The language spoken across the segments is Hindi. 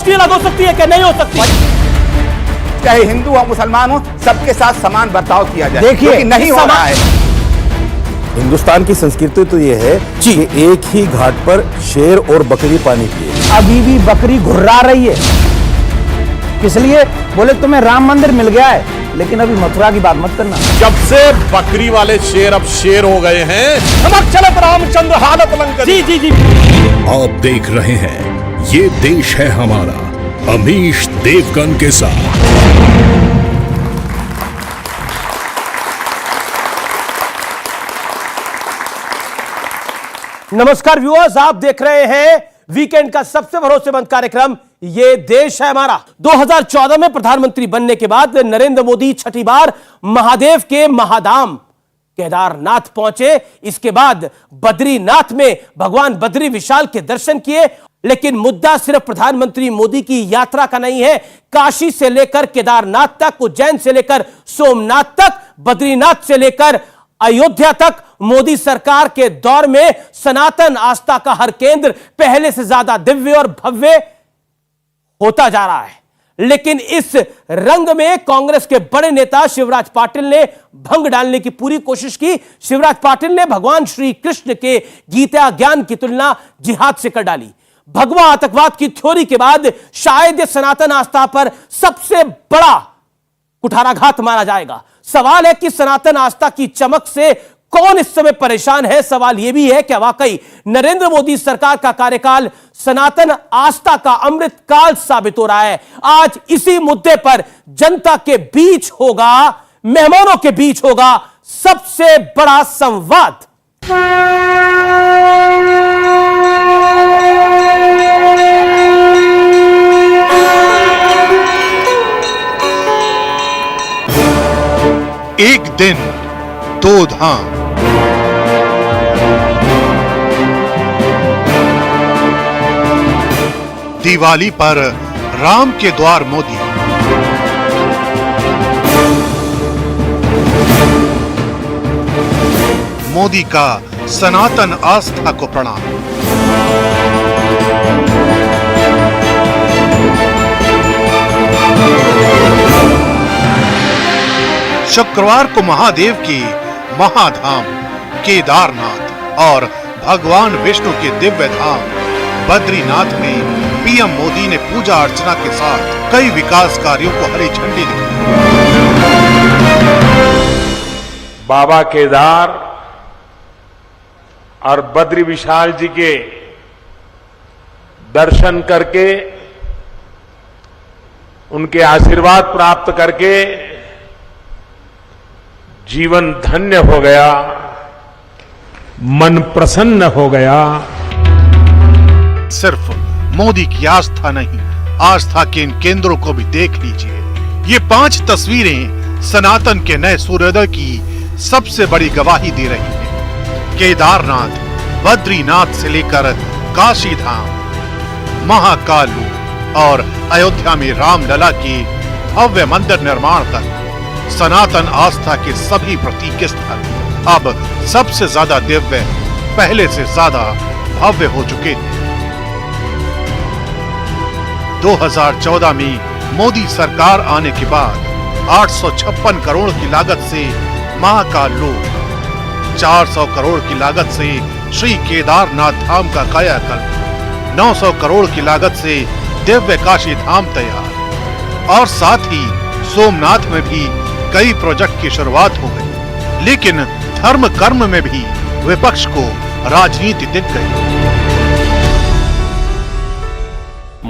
अलग हो सकती है कि नहीं हो सकती? चाहे हिंदू हो मुसलमान हो, सबके साथ समान बर्ताव किया जाए। देखिए, नहीं हो रहा है। हिंदुस्तान की संस्कृति तो ये है कि एक ही घाट पर शेर और बकरी पानी पिए। अभी भी बकरी घुर्रा रही है। किस लिए? बोले तुम्हें राम मंदिर मिल गया है, लेकिन अभी मथुरा की बात मत करना। जब से बकरी वाले शेर अब शेर हो गए हैं, हम चलत रामचंद्र हालत लंकर। जी जी जी। आप देख रहे हैं ये देश है हमारा, अमीश देवगन के साथ। नमस्कार व्यूअर्स, आप देख रहे हैं वीकेंड का सबसे भरोसेमंद कार्यक्रम ये देश है हमारा। 2014 में प्रधानमंत्री बनने के बाद नरेंद्र मोदी छठी बार महादेव के महाधाम केदारनाथ पहुंचे। इसके बाद बद्रीनाथ में भगवान बद्री विशाल के दर्शन किए। लेकिन मुद्दा सिर्फ प्रधानमंत्री मोदी की यात्रा का नहीं है। काशी से लेकर केदारनाथ तक, उज्जैन से लेकर सोमनाथ तक, बद्रीनाथ से लेकर अयोध्या तक मोदी सरकार के दौर में सनातन आस्था का हर केंद्र पहले से ज्यादा दिव्य और भव्य होता जा रहा है। लेकिन इस रंग में कांग्रेस के बड़े नेता शिवराज पाटिल ने भंग डालने की पूरी कोशिश की। शिवराज पाटिल ने भगवान श्री कृष्ण के गीता ज्ञान की तुलना जिहाद से कर डाली। भगवा आतंकवाद की थ्योरी के बाद शायद सनातन आस्था पर सबसे बड़ा कुठाराघात माना जाएगा। सवाल है कि सनातन आस्था की चमक से कौन इस समय परेशान है। सवाल यह भी है कि वाकई नरेंद्र मोदी सरकार का कार्यकाल सनातन आस्था का अमृत काल साबित हो रहा है। आज इसी मुद्दे पर जनता के बीच होगा, मेहमानों के बीच होगा सबसे बड़ा संवाद। एक दिन दो धाम। दिवाली पर राम के द्वार मोदी। मोदी का सनातन आस्था को प्रणाम। शुक्रवार को महादेव की महाधाम केदारनाथ और भगवान विष्णु के दिव्य धाम बद्रीनाथ में पीएम मोदी ने पूजा अर्चना के साथ कई विकास कार्यों को हरी झंडी दिखाई। बाबा केदार और बद्री विशाल जी के दर्शन करके, उनके आशीर्वाद प्राप्त करके जीवन धन्य हो गया, मन प्रसन्न हो गया। सिर्फ मोदी की आस्था नहीं, आस्था के इन केंद्रों को भी देख लीजिए। ये 5 तस्वीरें सनातन के नए सूर्योदय की सबसे बड़ी गवाही दे रही हैं। केदारनाथ, बद्रीनाथ से लेकर काशी धाम, महाकाल और अयोध्या में रामलला की भव्य मंदिर निर्माण तक सनातन आस्था के सभी प्रतीक स्थल अब सबसे ज्यादा दिव्य, पहले से ज्यादा भव्य हो चुके थे। 2014 में मोदी सरकार आने के बाद 856 करोड़ की लागत से महाकाल लोक, 400 करोड़ की लागत से श्री केदारनाथ धाम का कायाकल्प, 900 करोड़ की लागत से दिव्य काशी धाम तैयार और साथ ही सोमनाथ में भी कई प्रोजेक्ट की शुरुआत हो गई। लेकिन धर्म कर्म में भी विपक्ष को राजनीति दिख गई।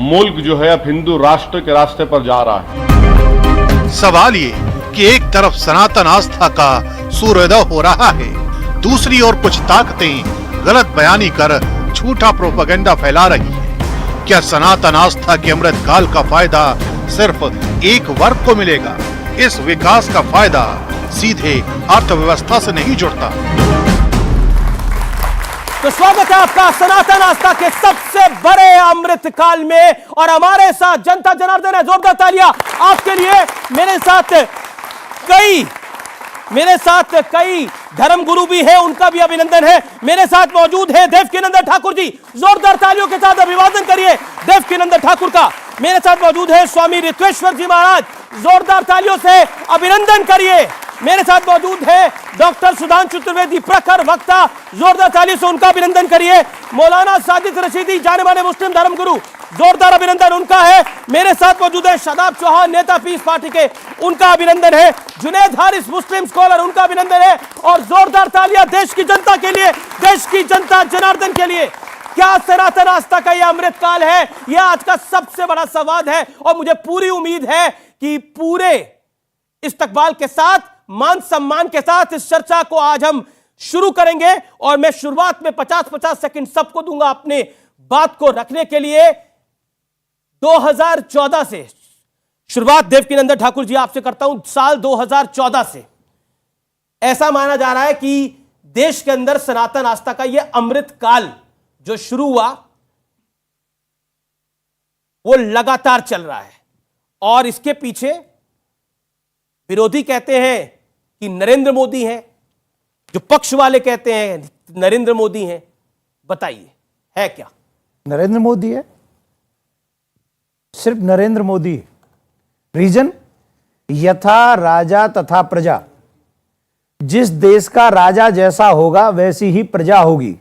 मुल्क जो है अब हिंदू राष्ट्र के रास्ते पर जा रहा है। सवाल ये कि एक तरफ सनातन आस्था का सूर्योदय हो रहा है, दूसरी ओर कुछ ताकतें गलत बयानी कर झूठा प्रोपेगेंडा फैला रही है। क्या सनातन आस्था के अमृत काल का फायदा सिर्फ एक वर्ग को मिलेगा? इस विकास का फायदा सीधे अर्थव्यवस्था से नहीं जुड़ता। तो स्वागत है आपका सनातन आस्था के सबसे बड़े अमृत काल में। और हमारे साथ जनता जनार्दन है, जोरदार तालियां आपके लिए। मेरे साथ कई धर्म गुरु भी है, उनका भी अभिनंदन है। मेरे साथ मौजूद है देवकीनंदन ठाकुर जी, जोरदार तालियों के साथ अभिवादन करिए देवकीनंदन ठाकुर का। मेरे साथ मौजूद है स्वामी ऋत्वेश्वर जी महाराज, जोरदार तालियों से अभिनंदन करिए। मेरे साथ मौजूद है डॉक्टर सुधांशु त्रिवेदी, प्रखर वक्ता, जोरदार तालियों से उनका अभिनंदन करिए। मौलाना साजिद रशीदी, जाने माने मुस्लिम धर्मगुरु, जोरदार अभिनंदन उनका है। मेरे साथ मौजूद है शादाब चौहान, नेता पीस पार्टी के, उनका अभिनंदन है। जुनैद हारिस, मुस्लिम स्कॉलर, उनका अभिनंदन है। और जोरदार तालियां देश की जनता के लिए, देश की जनता जनार्दन के लिए। क्या सनातन आस्था का यह अमृतकाल है? यह आज का सबसे बड़ा सवाल है और मुझे पूरी उम्मीद है कि पूरे इस्तकबाल के साथ, मान सम्मान के साथ इस चर्चा को आज हम शुरू करेंगे। और मैं शुरुआत में 50-50 सेकंड सबको दूंगा अपने बात को रखने के लिए। 2014 से शुरुआत देवकीनंदन ठाकुर जी आपसे करता हूं। साल 2014 से ऐसा माना जा रहा है कि देश के अंदर सनातन आस्था का यह अमृतकाल जो शुरू हुआ वो लगातार चल रहा है। और इसके पीछे विरोधी कहते हैं कि नरेंद्र मोदी हैं, जो पक्ष वाले कहते हैं नरेंद्र मोदी हैं। बताइए, है क्या? नरेंद्र मोदी है, सिर्फ नरेंद्र मोदी है। रीजन, यथा राजा तथा प्रजा। जिस देश का राजा जैसा होगा वैसी ही प्रजा होगी।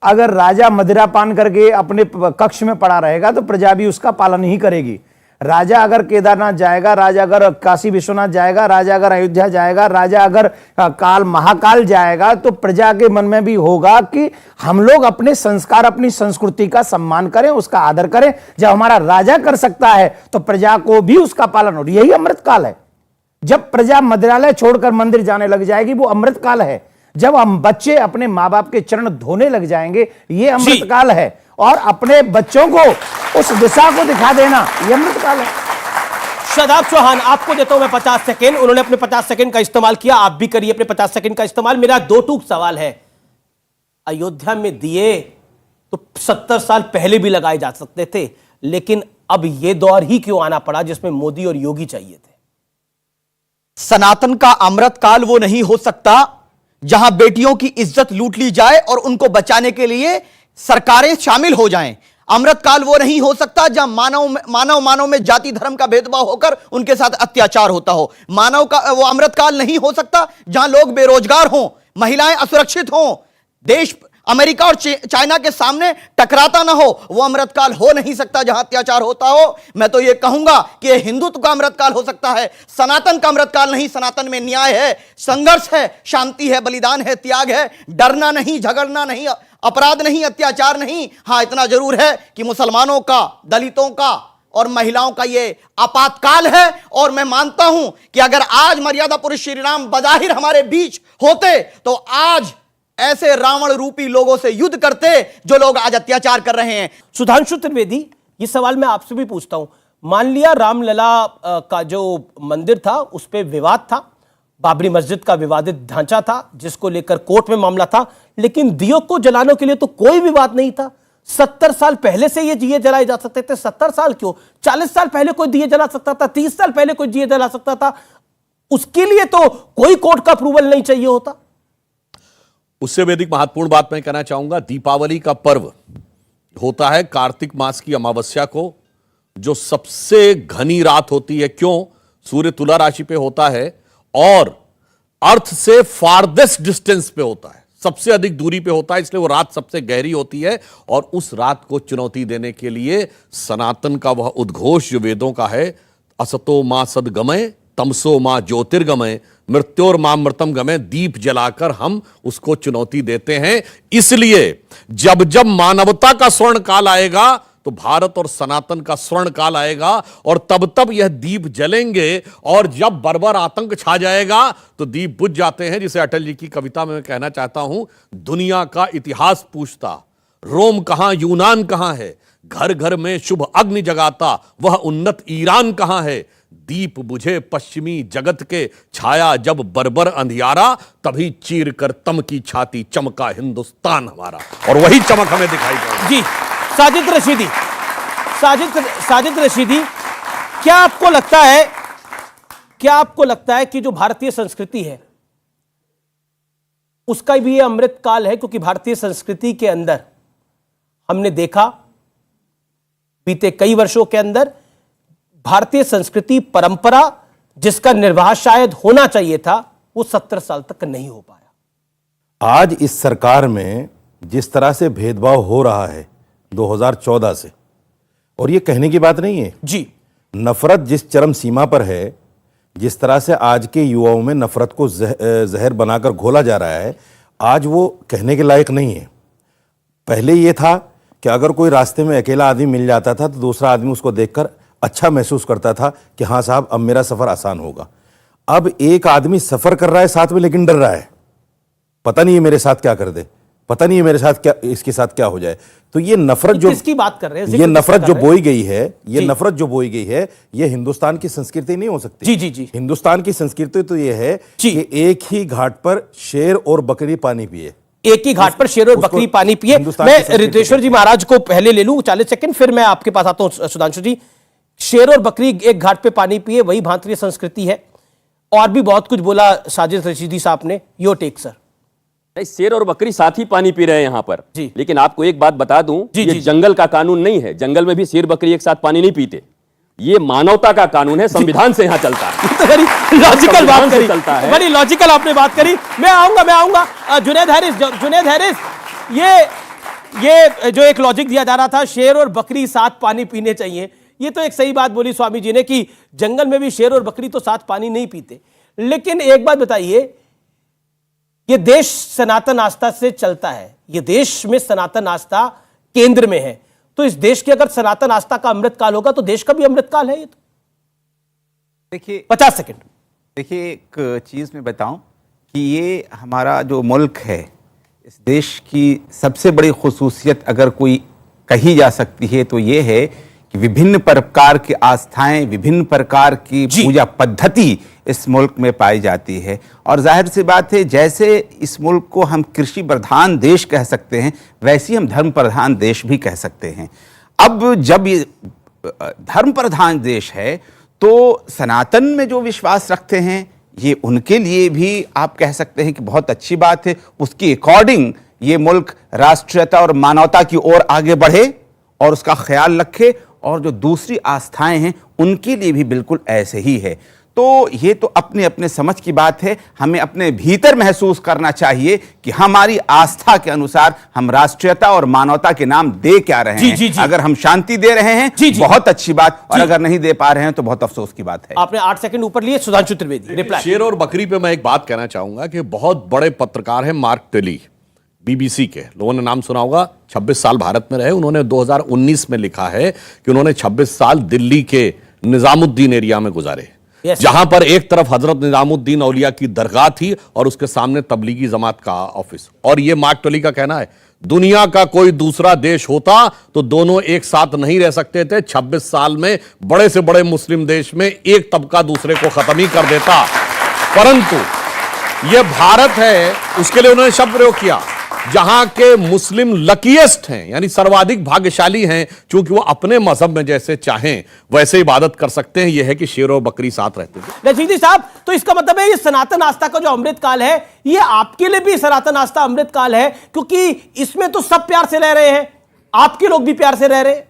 अगर राजा मदिरा पान करके अपने कक्ष में पड़ा रहेगा तो प्रजा भी उसका पालन ही करेगी। राजा अगर केदारनाथ जाएगा, राजा अगर काशी विश्वनाथ जाएगा, राजा अगर अयोध्या जाएगा, राजा अगर काल महाकाल जाएगा, तो प्रजा के मन में भी होगा कि हम लोग अपने संस्कार, अपनी संस्कृति का सम्मान करें, उसका आदर करें। जब हमारा राजा कर सकता है तो प्रजा को भी उसका पालन हो। यही अमृतकाल है। जब प्रजा मंदिरालय छोड़कर मंदिर जाने लग जाएगी वो अमृतकाल है। जब हम बच्चे अपने माँ बाप के चरण धोने लग जाएंगे ये अमृतकाल है। और अपने बच्चों को उस दिशा को दिखा देना ये अमृतकाल है। शादाब चौहान, आपको देता हूं मैं 50 सेकंड। उन्होंने अपने 50 सेकंड का इस्तेमाल किया, आप भी करिए अपने 50 सेकंड का इस्तेमाल। मेरा दो टूक सवाल है। अयोध्या में दिए तो 70 साल पहले भी लगाए जा सकते थे, लेकिन अब यह दौर ही क्यों आना पड़ा जिसमें मोदी और योगी चाहिए थे? सनातन का अमृतकाल वो नहीं हो सकता जहां बेटियों की इज्जत लूट ली जाए और उनको बचाने के लिए सरकारें शामिल हो जाएं। अमृतकाल वो नहीं हो सकता जहां मानव में जाति धर्म का भेदभाव होकर उनके साथ अत्याचार होता हो। मानव का वो अमृतकाल नहीं हो सकता जहां लोग बेरोजगार हों, महिलाएं असुरक्षित हों, देश अमेरिका और चाइना के सामने टकराता ना हो। वो अमृतकाल हो नहीं सकता जहां अत्याचार होता हो। मैं तो यह कहूंगा कि हिंदुत्व का अमृतकाल हो सकता है, सनातन का अमृतकाल नहीं। सनातन में न्याय है, संघर्ष है, शांति है, बलिदान है, त्याग है, डरना नहीं, झगड़ना नहीं, अपराध नहीं, अत्याचार नहीं। हां, इतना जरूर है कि मुसलमानों का, दलितों का और महिलाओं का यह आपातकाल है। और मैं मानता हूं कि अगर आज मर्यादा पुरुष श्री राम बजाहिर हमारे बीच होते तो आज ऐसे रावण रूपी लोगों से युद्ध करते जो लोग आज अत्याचार कर रहे हैं। सुधांशु त्रिवेदी, ये सवाल मैं आपसे भी पूछता हूं। मान लिया रामलला का जो मंदिर था उस पर विवाद था, बाबरी मस्जिद का विवादित ढांचा था जिसको लेकर कोर्ट में मामला था, लेकिन दियों को जलाने के लिए तो कोई विवाद नहीं था। 70 साल पहले से ये दिए जलाए जा सकते थे। 70 साल क्यों, 40 साल पहले कोई दिए जला सकता था, 30 साल पहले कोई दिए जला सकता था। उसके लिए तो कोई कोर्ट का अप्रूवल नहीं चाहिए होता। उससे भी अधिक महत्वपूर्ण बात मैं कहना चाहूंगा, दीपावली का पर्व होता है कार्तिक मास की अमावस्या को, जो सबसे घनी रात होती है। क्यों? सूर्य तुला राशि पे होता है और अर्थ से फारदेस्ट डिस्टेंस पे होता है, सबसे अधिक दूरी पे होता है, इसलिए वो रात सबसे गहरी होती है। और उस रात को चुनौती देने के लिए सनातन का वह उद्घोष जो वेदों का है, असतो मां सद्गमय तमसो मां ज्योतिर्गमय मृत्योर मां मृतम गमय, दीप जलाकर हम उसको चुनौती देते हैं। इसलिए जब जब मानवता का स्वर्ण काल आएगा तो भारत और सनातन का स्वर्ण काल आएगा और तब तब यह दीप जलेंगे। और जब बर्बर आतंक छा जाएगा तो दीप बुझ जाते हैं। जिसे अटल जी की कविता में मैं कहना चाहता हूं, दुनिया का इतिहास पूछता रोम कहां यूनान कहां है, घर घर में शुभ अग्नि जगाता वह उन्नत ईरान कहां है। दीप बुझे पश्चिमी जगत के, छाया जब बर्बर अंधियारा, तभी चीर कर तम की छाती चमका हिंदुस्तान हमारा। और वही चमक हमें दिखाई पड़ी। जी, साजिद रशीदी, साजिद रशीदी, क्या आपको लगता है कि जो भारतीय संस्कृति है उसका भी ये अमृत काल है? क्योंकि भारतीय संस्कृति के अंदर हमने देखा बीते कई वर्षों के अंदर भारतीय संस्कृति परंपरा जिसका निर्वाह शायद होना चाहिए था, वो 70 साल तक नहीं हो पाया। आज इस सरकार में जिस तरह से भेदभाव हो रहा है 2014 से, और ये कहने की बात नहीं है जी, नफरत जिस चरम सीमा पर है, जिस तरह से आज के युवाओं में नफरत को जहर बनाकर घोला जा रहा है, आज वो कहने के लायक नहीं है। पहले ये था कि अगर कोई रास्ते में अकेला आदमी मिल जाता था तो दूसरा आदमी उसको देखकर अच्छा महसूस करता था कि हाँ साहब अब मेरा सफर आसान होगा। अब एक आदमी सफर कर रहा है साथ में, लेकिन डर रहा है, पता नहीं है मेरे साथ क्या कर दे, पता नहीं है मेरे साथ क्या, इसके साथ क्या हो जाए। तो ये नफरत जो किसकी बात कर रहे हैं, ये नफरत जो बोई गई है, ये नफरत जो बोई गई है, ये हिंदुस्तान की संस्कृति नहीं हो सकती। जी जी जी, हिंदुस्तान की संस्कृति तो ये है कि एक ही घाट पर शेर और बकरी पानी पिए, एक ही घाट पर शेर और बकरी पानी पिए। मैं रिद्धेश्वर जी महाराज को पहले ले लूं 40 सेकंड, फिर मैं आपके पास आता हूं सुधांशु जी। शेर और बकरी एक घाट पे पानी पिए, वही भारतीय संस्कृति है। और भी बहुत कुछ बोला साजिद रशीदी साहब ने, यो टेक सर। शेर और बकरी साथ ही पानी पी रहे हैं यहाँ पर जी। लेकिन आपको एक बात बता दूं, ये जंगल का कानून नहीं है। जंगल में भी शेर बकरी एक साथ पानी नहीं पीते। ये मानवता का कानून है, संविधान से यहाँ चलता है। तो बड़ी लॉजिकल बात करी, चलता है। बड़ी लॉजिकल आपने बात करी। मैं आऊंगा जुनैद हैरिस, ये जो एक लॉजिक दिया जा रहा था, शेर और बकरी साथ पानी पीने चाहिए, ये तो एक सही बात बोली स्वामी जी ने कि जंगल में भी शेर और बकरी तो साथ पानी नहीं पीते। लेकिन एक बात बताइए, ये देश सनातन आस्था से चलता है, ये देश में सनातन आस्था केंद्र में है, तो इस देश की अगर सनातन आस्था का अमृतकाल होगा तो देश का भी अमृतकाल है। ये तो देखिए 50 सेकंड। देखिए, एक चीज मैं बताऊं कि ये हमारा जो मुल्क है, इस देश की सबसे बड़ी खुसूसियत अगर कोई कही जा सकती है तो ये है कि विभिन्न प्रकार की आस्थाएं, विभिन्न प्रकार की पूजा पद्धति इस मुल्क में पाई जाती है। और जाहिर सी बात है, जैसे इस मुल्क को हम कृषि प्रधान देश कह सकते हैं, वैसे ही हम धर्म प्रधान देश भी कह सकते हैं। अब जब ये धर्म प्रधान देश है तो सनातन में जो विश्वास रखते हैं, ये उनके लिए भी आप कह सकते हैं कि बहुत अच्छी बात है। उसके अकॉर्डिंग ये मुल्क राष्ट्रीयता और मानवता की ओर आगे बढ़े और उसका ख्याल रखे, और जो दूसरी आस्थाएं हैं उनके लिए भी बिल्कुल ऐसे ही है। तो ये तो अपने अपने समझ की बात है। हमें अपने भीतर महसूस करना चाहिए कि हमारी आस्था के अनुसार हम राष्ट्रीयता और मानवता के नाम दे क्या रहे हैं। जी। अगर हम शांति दे रहे हैं बहुत अच्छी बात, और अगर नहीं दे पा रहे हैं तो बहुत अफसोस की बात है। आपने 8 सेकंड ऊपर लिए। सुधांशु त्रिवेदी रिप्लाई। शेर और बकरी पे मैं एक बात कहना चाहूंगा कि बहुत बड़े पत्रकार हैं मार्क टेली, बीबीसी के, लोगों ने नाम सुना होगा। 26 साल भारत में रहे। उन्होंने 2019 में लिखा है कि उन्होंने 26 साल दिल्ली के निजामुद्दीन एरिया में गुजारे, जहां पर एक तरफ हजरत निजामुद्दीन औलिया की दरगाह थी और उसके सामने तबलीगी जमात का ऑफिस। और यह मार्क टेली का कहना है, दुनिया का कोई दूसरा देश होता तो दोनों एक साथ नहीं रह सकते थे। 26 साल में बड़े से बड़े मुस्लिम देश में एक तबका दूसरे को खत्म ही कर देता, परंतु यह भारत है, उसके लिए उन्होंने शब्द प्रयोग किया जहां के मुस्लिम लकीएस्ट हैं, यानी सर्वाधिक भाग्यशाली हैं, क्योंकि वो अपने मजहब में जैसे चाहें वैसे इबादत कर सकते हैं। यह है कि शेर और बकरी साथ रहते थे। रशीदी साहब, तो इसका मतलब है ये सनातन आस्था का जो अमृतकाल है, ये आपके लिए भी सनातन आस्था अमृतकाल है, क्योंकि इसमें तो सब प्यार से रह रहे हैं, आपके लोग भी प्यार से रह रहे हैं।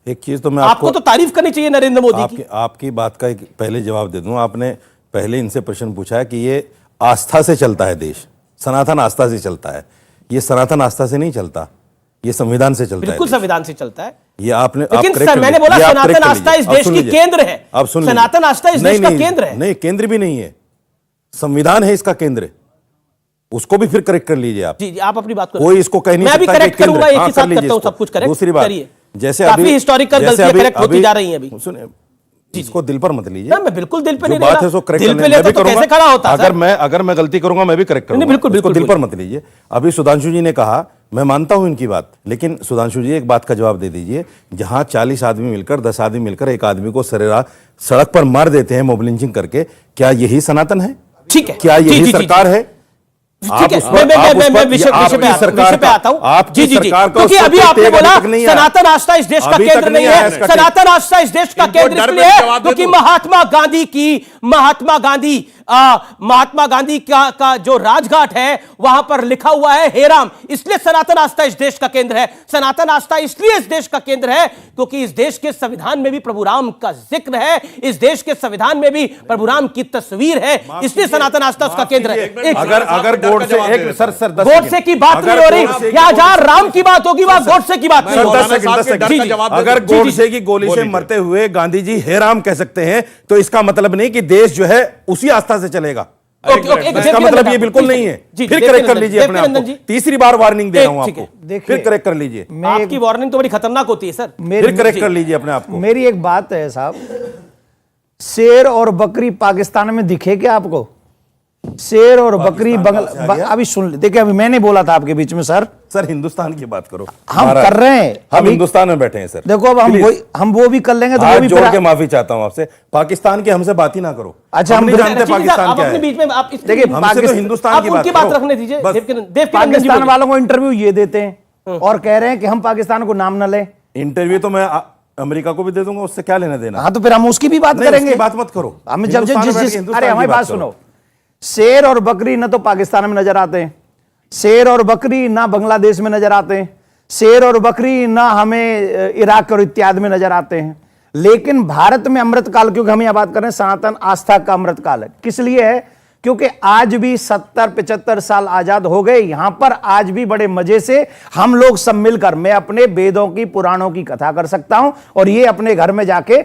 एक चीज तो मैं आपको तो तारीफ करनी चाहिए नरेंद्र मोदी की। आपकी बात का एक पहले जवाब दे दूं। आपने पहले इनसे प्रश्न पूछा है कि ये आस्था से चलता है देश, सनातन आस्था से चलता है। ये सनातन आस्था से नहीं चलता, ये संविधान से चलता है। बिल्कुल संविधान से चलता है। ये आपने लेकिन मैंने बोला सनातन आस्था इस देश की केंद्र है। अब सुन, सनातन आस्था इस देश का केंद्र है। नहीं, केंद्र भी नहीं है, संविधान है इसका केंद्र। उसको भी फिर करेक्ट कर लीजिए आप। जी, आप अपनी बात करो। कोई इसको कह नहीं सकता। मैं भी करेक्ट करूंगा, एक ही साथ करता हूं सब कुछ करेक्ट। दूसरी बात, जैसे काफी हिस्टोरिकल गलतियां करेक्ट होती जा रही हैं अभी। सुनिए, इसको दिल पर मत लीजिए। मैं बिल्कुल दिल पे नहीं बात है, सो करेक्ट दिल पे लेता तो कैसे खड़ा होता? अगर मैं गलती करूंगा मैं भी करेक्ट करूंगा। बिल्कुल दिल पर मत लीजिए। अभी सुधांशु जी ने कहा, मैं मानता हूं इनकी बात, लेकिन सुधांशु जी एक बात का जवाब दे दीजिए। जहां 40 आदमी मिलकर, 10 आदमी मिलकर एक आदमी को सरेराह सड़क पर मार देते हैं मोब लिंचिंग करके, क्या यही सनातन है? ठीक है, क्या यही सरकार है? ठीक है, मैं विषय पे आता हूं। आपकी सरकार को, क्योंकि अभी आपने बोला सनातन आस्था इस देश का केंद्र नहीं है। सनातन आस्था इस देश का केंद्र इसलिए है क्योंकि महात्मा गांधी महात्मा गांधी का जो राजघाट है वहां पर लिखा हुआ है हे राम। इसलिए सनातन आस्था इस देश का केंद्र है। सनातन आस्था इसलिए इस देश का केंद्र है क्योंकि इस देश के संविधान में भी प्रभु राम का जिक्र है, इस देश के संविधान में भी प्रभु राम की तस्वीर है, इसलिए सनातन आस्था उसका केंद्र है। अगर गोडसे गोडसे की बात नहीं हो रही, या जहां राम की बात होगी वहां गोडसे की बात नहीं होगी। अगर गोडसे की गोली से मरते हुए गांधी जी हे राम कह सकते हैं तो इसका मतलब नहीं कि देश जो है उसी आस्था से चलेगा। इसका मतलब ये बिल्कुल नहीं है। फिर करेक्ट कर लीजिए अपने आप को। तीसरी बार वार्निंग दे रहा हूं आपको, फिर करेक्ट कर लीजिए। आपकी वार्निंग तो बड़ी खतरनाक होती है सर। फिर करेक्ट कर लीजिए अपने आप को। मेरी एक बात है साहब, शेर और बकरी पाकिस्तान में दिखे क्या आपको? शेर और बकरी अभी सुन देखिए, अभी मैंने बोला था आपके बीच में सर हिंदुस्तान की बात करो। हम कर रहे हैं, हम हिंदुस्तान में बैठे हैं सर। देखो अब हम वो भी कर लेंगे तो वो भी जोड़ के माफी चाहता हूं आपसे, पाकिस्तान की हमसे बात ही ना करो। अच्छा, हम नहीं जानते पाकिस्तान क्या है। बीच में आप देखिए हमसे तो हिंदुस्तान की बात रखने दीजिए। पाकिस्तान वालों को इंटरव्यू ये देते हैं और कह रहे हैं कि हम पाकिस्तान को नाम न लें। इंटरव्यू तो मैं अमेरिका को भी दे दूंगा, उससे क्या लेना देना। हाँ तो फिर हम उसकी भी बात करेंगे। बात मत करो। हम जब अरे हमारी बात सुनो, शेर और बकरी न तो पाकिस्तान में नजर आते हैं, शेर और बकरी ना बांग्लादेश में नजर आते हैं, शेर और बकरी ना हमें इराक और इत्यादि में नजर आते हैं, लेकिन भारत में अमृतकाल, क्योंकि हम यहां बात कर रहे हैं सनातन आस्था का अमृतकाल है। किस लिए है? क्योंकि आज भी 70-75 साल आजाद हो गए, यहां पर आज भी बड़े मजे से हम लोग सब मिलकर, मैं अपने वेदों की पुराणों की कथा कर सकता हूं और ये अपने घर में जाके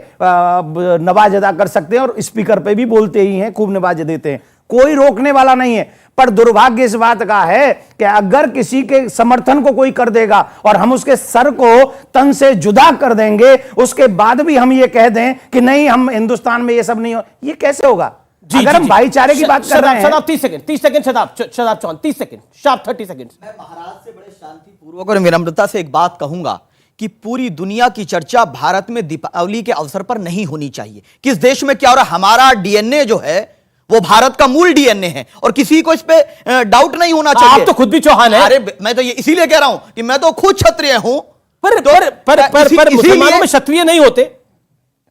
नवाज अदा कर सकते हैं और स्पीकर पे भी बोलते ही हैं, खूब नवाज देते हैं, कोई रोकने वाला नहीं है। पर दुर्भाग्य इस बात का है कि अगर किसी के समर्थन को कोई कर देगा और हम उसके सर को तन से जुदा कर देंगे, उसके बाद भी हम ये कह दें कि नहीं हम हिंदुस्तान में ये सब नहीं हो, ये कैसे होगा? अगर हम भाईचारे की बात कर रहे हैं। Shadab 30 second Shadab Chauhan 30 second, sharp 30 second. मैं महाराज से बड़े शांतिपूर्वक और विनम्रता से एक बात कहूंगा कि पूरी दुनिया की चर्चा भारत में दीपावली के अवसर पर नहीं होनी चाहिए। किस देश में क्या हो रहा है, हमारा डीएनए जो है वो भारत का मूल डीएनए है और किसी को इस पे डाउट नहीं होना चाहिए। आप तो खुद भी चौहान है। अरे मैं तो ये इसीलिए कह रहा हूं कि मैं तो खुद क्षत्रिय हूं। पर मुसलमानों में क्षत्रिय नहीं होते,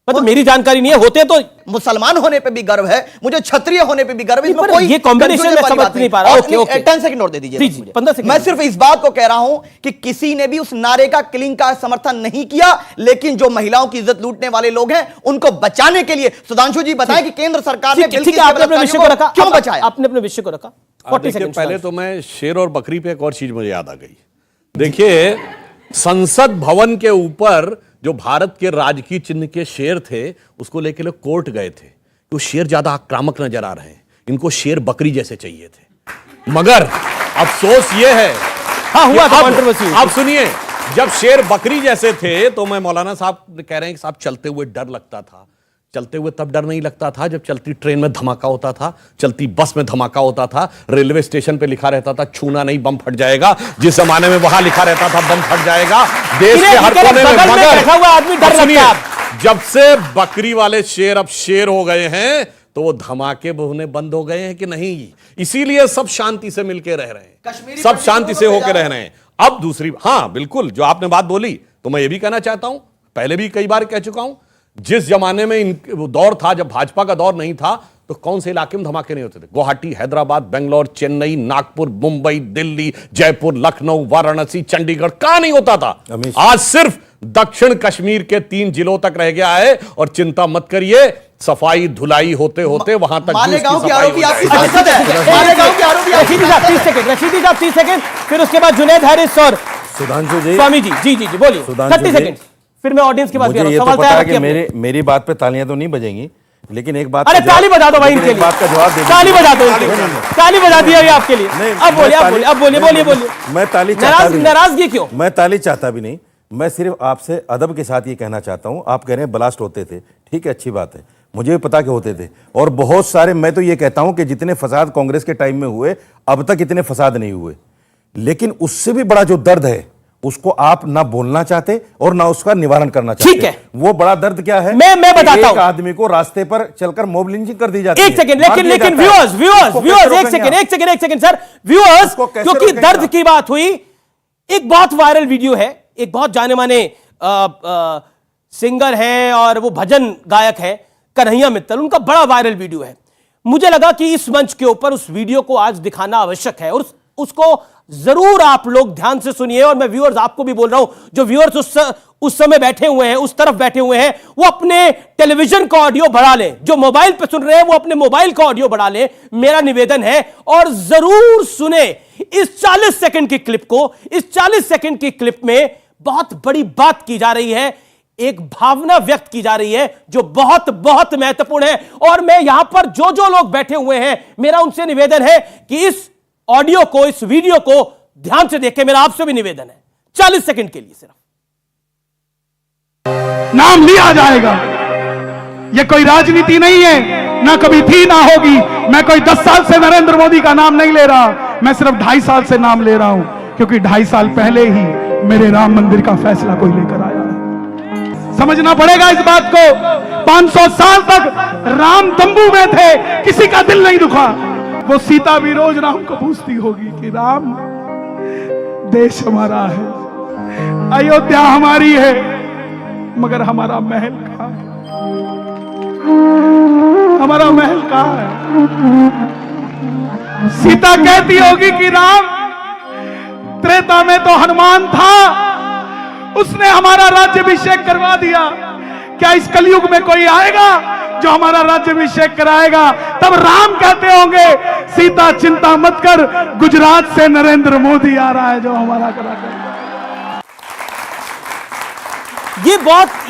मतलब मेरी जानकारी नहीं है, होते तो मुसलमान होने पे भी गर्व है, मुझे क्षत्रिय होने पे भी गर्व है। कोई ये कॉम्बिनेशन मैं समझ नहीं पा रहा। ओके 10 सेकंड और दे दीजिए। 15 सेकंड। मैं सिर्फ इस बात को कह रहा हूं कि किसी ने भी उस नारे का, किलिंग का समर्थन नहीं किया, लेकिन जो महिलाओं की इज्जत लूटने वाले लोग हैं उनको बचाने के लिए सुधांशु जी बताएं कि केंद्र सरकार ने अपने विषय को रखा, क्यों बचाया? आपने अपने विषय को रखा। 40 सेकंड। पहले तो मैं शेर और बकरी पे एक और चीज मुझे याद आ गई। देखिए, संसद भवन के ऊपर जो भारत के राजकीय चिन्ह के शेर थे उसको लेके लोग कोर्ट गए थे, तो शेर ज्यादा आक्रामक नजर आ रहे हैं, इनको शेर बकरी जैसे चाहिए थे। मगर अफसोस ये है, हाँ हुआ था कंट्रोवर्सी। आप सुनिए, जब शेर बकरी जैसे थे तो मैं मौलाना साहब कह रहे हैं कि साहब चलते हुए डर लगता था। चलते हुए तब डर नहीं लगता था जब चलती ट्रेन में धमाका होता था, चलती बस में धमाका होता था, रेलवे स्टेशन पे लिखा रहता था छूना नहीं बम फट जाएगा, जिस जमाने में वहां लिखा रहता था बम फट जाएगा देश के हर कोने में। मगर जब से बकरी वाले शेर अब शेर हो गए हैं तो वो धमाके होने बंद हो गए हैं कि नहीं, इसीलिए सब शांति से मिलके रह रहे हैं, सब शांति से होकर रह रहे हैं। अब दूसरी, हाँ बिल्कुल जो आपने बात बोली तो मैं ये भी कहना चाहता हूं, पहले भी कई बार कह चुका हूं, जिस जमाने में दौर था जब भाजपा का दौर नहीं था तो कौन से इलाके में धमाके नहीं होते थे? गुवाहाटी, हैदराबाद, बेंगलोर, चेन्नई, नागपुर, मुंबई, दिल्ली, जयपुर, लखनऊ, वाराणसी, चंडीगढ़, कहां नहीं होता था। आज सिर्फ दक्षिण कश्मीर के 3 जिलों तक रह गया है और चिंता मत करिए, सफाई धुलाई होते होते वहां तक रशीदी साहब 30 सेकंड, फिर उसके बाद जुनैद हारिस और सुधांशु जी, स्वामी जी। जी बोलिए 30 सेकंड, फिर मैं ऑडियंस की बात कर रहा हूं। सवाल तैयार रखिए। मेरी बात पे तालियां तो नहीं बजेंगी, लेकिन एक बात, अरे ताली बजा दो भाई इनके लिए, बात का जवाब दे, ताली बजा दो, ताली बजा दी अभी आपके लिए। अब बोलिए। मैं ताली नाराजगी क्यों? मैं ताली चाहता भी नहीं, मैं सिर्फ आपसे अदब के साथ ये कहना चाहता हूं। आप कह रहे हैं ब्लास्ट होते थे, ठीक है, अच्छी बात है, मुझे भी पता कि होते थे, और बहुत सारे, मैं तो ये कहता हूं कि जितने फसाद कांग्रेस के टाइम में हुए अब तक इतने फसाद नहीं हुए, लेकिन उससे भी बड़ा जो दर्द है उसको आप ना बोलना चाहते और ना उसका निवारण करना चाहते। ठीक है, वो बड़ा दर्द क्या है? मैं बताता हूं। एक आदमी को रास्ते पर चलकर मॉब लिंचिंग कर दी जाती है। एक सेकंड, लेकिन व्यूअर्स एक सेकंड सर, व्यूअर्स, क्योंकि दर्द की बात हुई, एक बहुत वायरल वीडियो है, एक बहुत जाने माने सिंगर है और वो भजन गायक है कन्हैया मित्तल, उनका बड़ा वायरल वीडियो है। मुझे लगा कि इस मंच के ऊपर उस वीडियो को आज दिखाना आवश्यक है और उसको जरूर आप लोग ध्यान से सुनिए। और मैं व्यूअर्स आपको भी बोल रहा हूं, जो व्यूअर्स उस समय बैठे हुए हैं, उस तरफ बैठे हुए हैं, वो अपने टेलीविजन का ऑडियो बढ़ा लें। जो मोबाइल पे सुन रहे हैं वो अपने मोबाइल का ऑडियो बढ़ा लें, मेरा निवेदन है। और जरूर सुने इस 40 सेकंड की क्लिप को। इस 40 सेकंड की क्लिप में बहुत बड़ी बात की जा रही है, एक भावना व्यक्त की जा रही है जो बहुत बहुत महत्वपूर्ण है। और मैं यहां पर जो लोग बैठे हुए हैं, मेरा उनसे निवेदन है कि इस ऑडियो को, इस वीडियो को ध्यान से देखें। मेरा आपसे भी निवेदन है, 40 सेकंड के लिए सिर्फ। नाम लिया जाएगा, यह कोई राजनीति नहीं है, ना कभी थी ना होगी। मैं कोई 10 साल से नरेंद्र मोदी का नाम नहीं ले रहा, मैं सिर्फ 2.5 साल से नाम ले रहा हूं, क्योंकि 2.5 साल पहले ही मेरे राम मंदिर का फैसला कोई लेकर आया। समझना पड़ेगा इस बात को। 500 साल तक राम तंबू में थे, किसी का दिल नहीं दुखा। वो सीता भी रोज राम को पूछती होगी कि राम, देश हमारा है, अयोध्या हमारी है, मगर हमारा महल कहां है? हमारा महल कहां है? सीता कहती होगी कि राम, त्रेता में तो हनुमान था, उसने हमारा राज्याभिषेक करवा दिया। क्या इस कलयुग में कोई आएगा जो हमारा राज्याभिषेक कराएगा? तब राम कहते होंगे, सीता चिंता मत कर, गुजरात से नरेंद्र मोदी आ रहा है जो हमारा करा कर।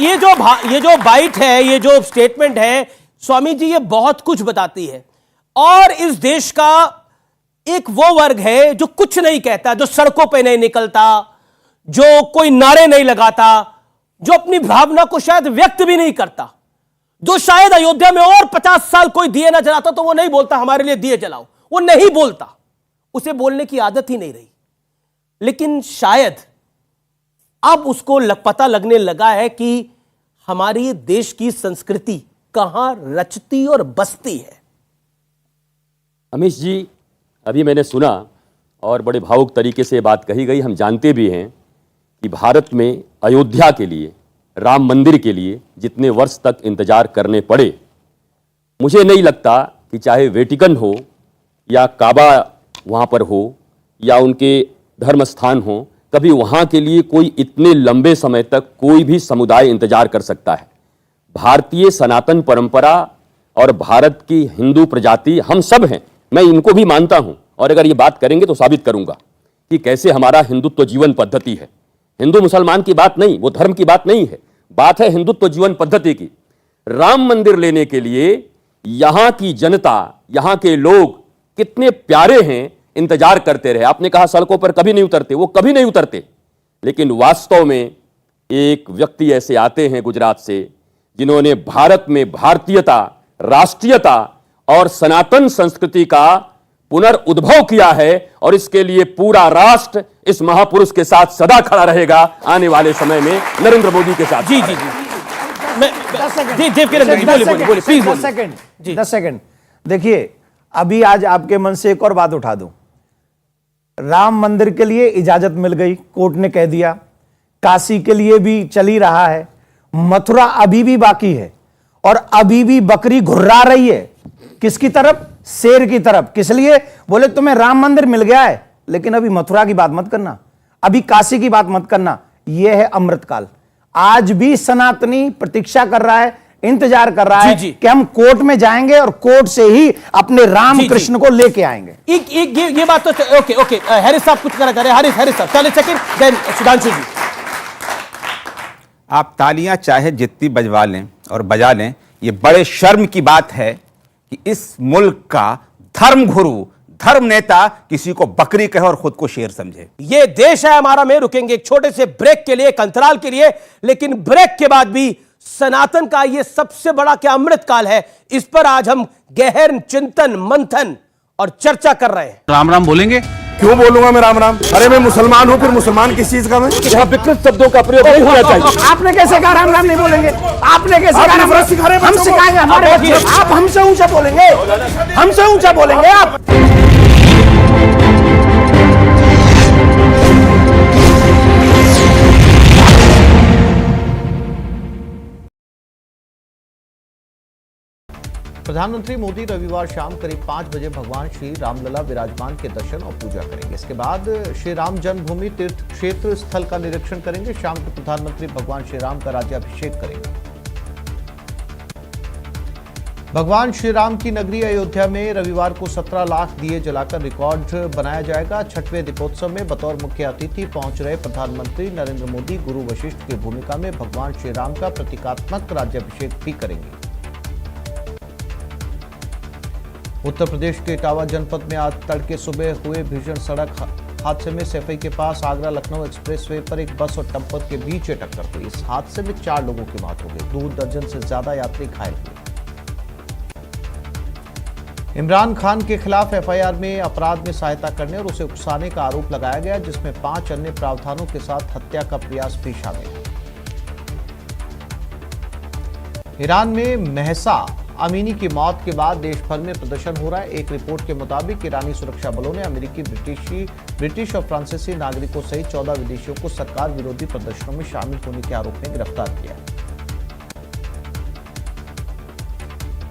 ये जो बाइट है, ये जो स्टेटमेंट है स्वामी जी, ये बहुत कुछ बताती है। और इस देश का एक वो वर्ग है जो कुछ नहीं कहता, जो सड़कों पे नहीं निकलता, जो कोई नारे नहीं लगाता, जो अपनी भावना को शायद व्यक्त भी नहीं करता, जो शायद अयोध्या में और 50 साल कोई दिए ना जलाता तो वो नहीं बोलता हमारे लिए दिए जलाओ, वो नहीं बोलता, उसे बोलने की आदत ही नहीं रही। लेकिन शायद अब उसको पता लगने लगा है कि हमारी देश की संस्कृति कहां रचती और बसती है। अमीश जी, अभी मैंने सुना और बड़े भावुक तरीके से बात कही गई। हम जानते भी हैं कि भारत में अयोध्या के लिए, राम मंदिर के लिए जितने वर्ष तक इंतजार करने पड़े, मुझे नहीं लगता कि चाहे वेटिकन हो या काबा वहाँ पर हो या उनके धर्म स्थान हो, कभी वहाँ के लिए कोई इतने लंबे समय तक कोई भी समुदाय इंतजार कर सकता है। भारतीय सनातन परंपरा और भारत की हिंदू प्रजाति हम सब हैं, मैं इनको भी मानता हूँ। और अगर ये बात करेंगे तो साबित करूंगा कि कैसे हमारा हिंदुत्व जीवन पद्धति है। हिंदू मुसलमान की बात नहीं, वो धर्म की बात नहीं है, बात है हिंदुत्व जीवन पद्धति की। राम मंदिर लेने के लिए यहां की जनता, यहां के लोग कितने प्यारे हैं, इंतजार करते रहे। आपने कहा सड़कों पर कभी नहीं उतरते, वो कभी नहीं उतरते, लेकिन वास्तव में एक व्यक्ति ऐसे आते हैं गुजरात से, जिन्होंने भारत में भारतीयता, राष्ट्रीयता और सनातन संस्कृति का पुनर्उद्भव किया है। और इसके लिए पूरा राष्ट्र इस महापुरुष के साथ सदा खड़ा रहेगा, आने वाले समय में नरेंद्र मोदी के साथ। जी जी जी, प्लीज 10 सेकंड। देखिए, अभी आज आपके मन से एक और बात उठा दूं। राम मंदिर के लिए इजाजत मिल गई, कोर्ट ने कह दिया। काशी के लिए भी चल ही रहा है, मथुरा अभी भी बाकी है, और अभी भी बकरी घुर्रा रही है। किसकी तरफ? शेर की तरफ। किस लिए? बोले तुम्हें राम मंदिर मिल गया है, लेकिन अभी मथुरा की बात मत करना, अभी काशी की बात मत करना। यह है अमृतकाल। आज भी सनातनी प्रतीक्षा कर रहा है, इंतजार कर रहा है कि हम कोर्ट में जाएंगे और कोर्ट से ही अपने राम कृष्ण को लेके आएंगे। ये बात तो ओके। हैरिस साहब कुछ करा करे। हैरिस साहब 40 सेकंड, देन सुधांशु जी। आप तालियां चाहे जितनी बजवा लें और बजा लें, ये बड़े शर्म की बात है कि इस मुल्क का धर्मगुरु, धर्म नेता किसी को बकरी कहे और खुद को शेर समझे। ये देश है हमारा में। रुकेंगे एक छोटे से ब्रेक के लिए, एक अंतराल के लिए, लेकिन ब्रेक के बाद भी सनातन का ये सबसे बड़ा क्या अमृतकाल है, इस पर आज हम गहन चिंतन, मंथन और चर्चा कर रहे हैं। राम राम बोलेंगे? क्यों बोलूंगा मैं राम राम? अरे मैं मुसलमान हूँ, फिर मुसलमान किस चीज का? मैं यहाँ विकृत शब्दों का प्रयोग नहीं होना चाहिए। आपने कैसे कहा राम राम नहीं बोलेंगे? आपने कैसे कहा? हम सिखाएंगे हमारे बच्चे। आप हमसे ऊंचा बोलेंगे, हमसे ऊंचा बोलेंगे आप। प्रधानमंत्री मोदी रविवार शाम करीब 5 बजे भगवान श्री रामलला विराजमान के दर्शन और पूजा करेंगे। इसके बाद श्री राम जन्मभूमि तीर्थ क्षेत्र स्थल का निरीक्षण करेंगे। शाम को प्रधानमंत्री भगवान श्री राम का राज्याभिषेक करेंगे। भगवान श्री राम की नगरी अयोध्या में रविवार को 17 लाख दिए जलाकर रिकॉर्ड बनाया जाएगा। छठवें दीपोत्सव में बतौर मुख्य अतिथि पहुंच रहे प्रधानमंत्री नरेंद्र मोदी गुरु वशिष्ठ की भूमिका में भगवान श्री राम का प्रतीकात्मक राज्याभिषेक भी करेंगे। उत्तर प्रदेश के इटावा जनपद में आज तड़के सुबह हुए भीषण सड़क हादसे में सैफई के पास आगरा लखनऊ एक्सप्रेसवे पर एक बस और टप्पर के बीच टक्कर हुई। इस हादसे में 4 लोगों की मौत हो गई, 2 दर्जन से ज्यादा यात्री घायल हुए। इमरान खान के खिलाफ एफआईआर में अपराध में सहायता करने और उसे उकसाने का आरोप लगाया गया, जिसमें 5 अन्य प्रावधानों के साथ हत्या का प्रयास भी शामिल है। ईरान में महसा अमीनी की मौत के बाद देश भर में प्रदर्शन हो रहा है। एक रिपोर्ट के मुताबिक ईरानी सुरक्षा बलों ने अमेरिकी, ब्रिटिश और फ्रांसीसी नागरिकों सहित 14 विदेशियों को सरकार विरोधी प्रदर्शनों में शामिल होने के आरोप में गिरफ्तार किया।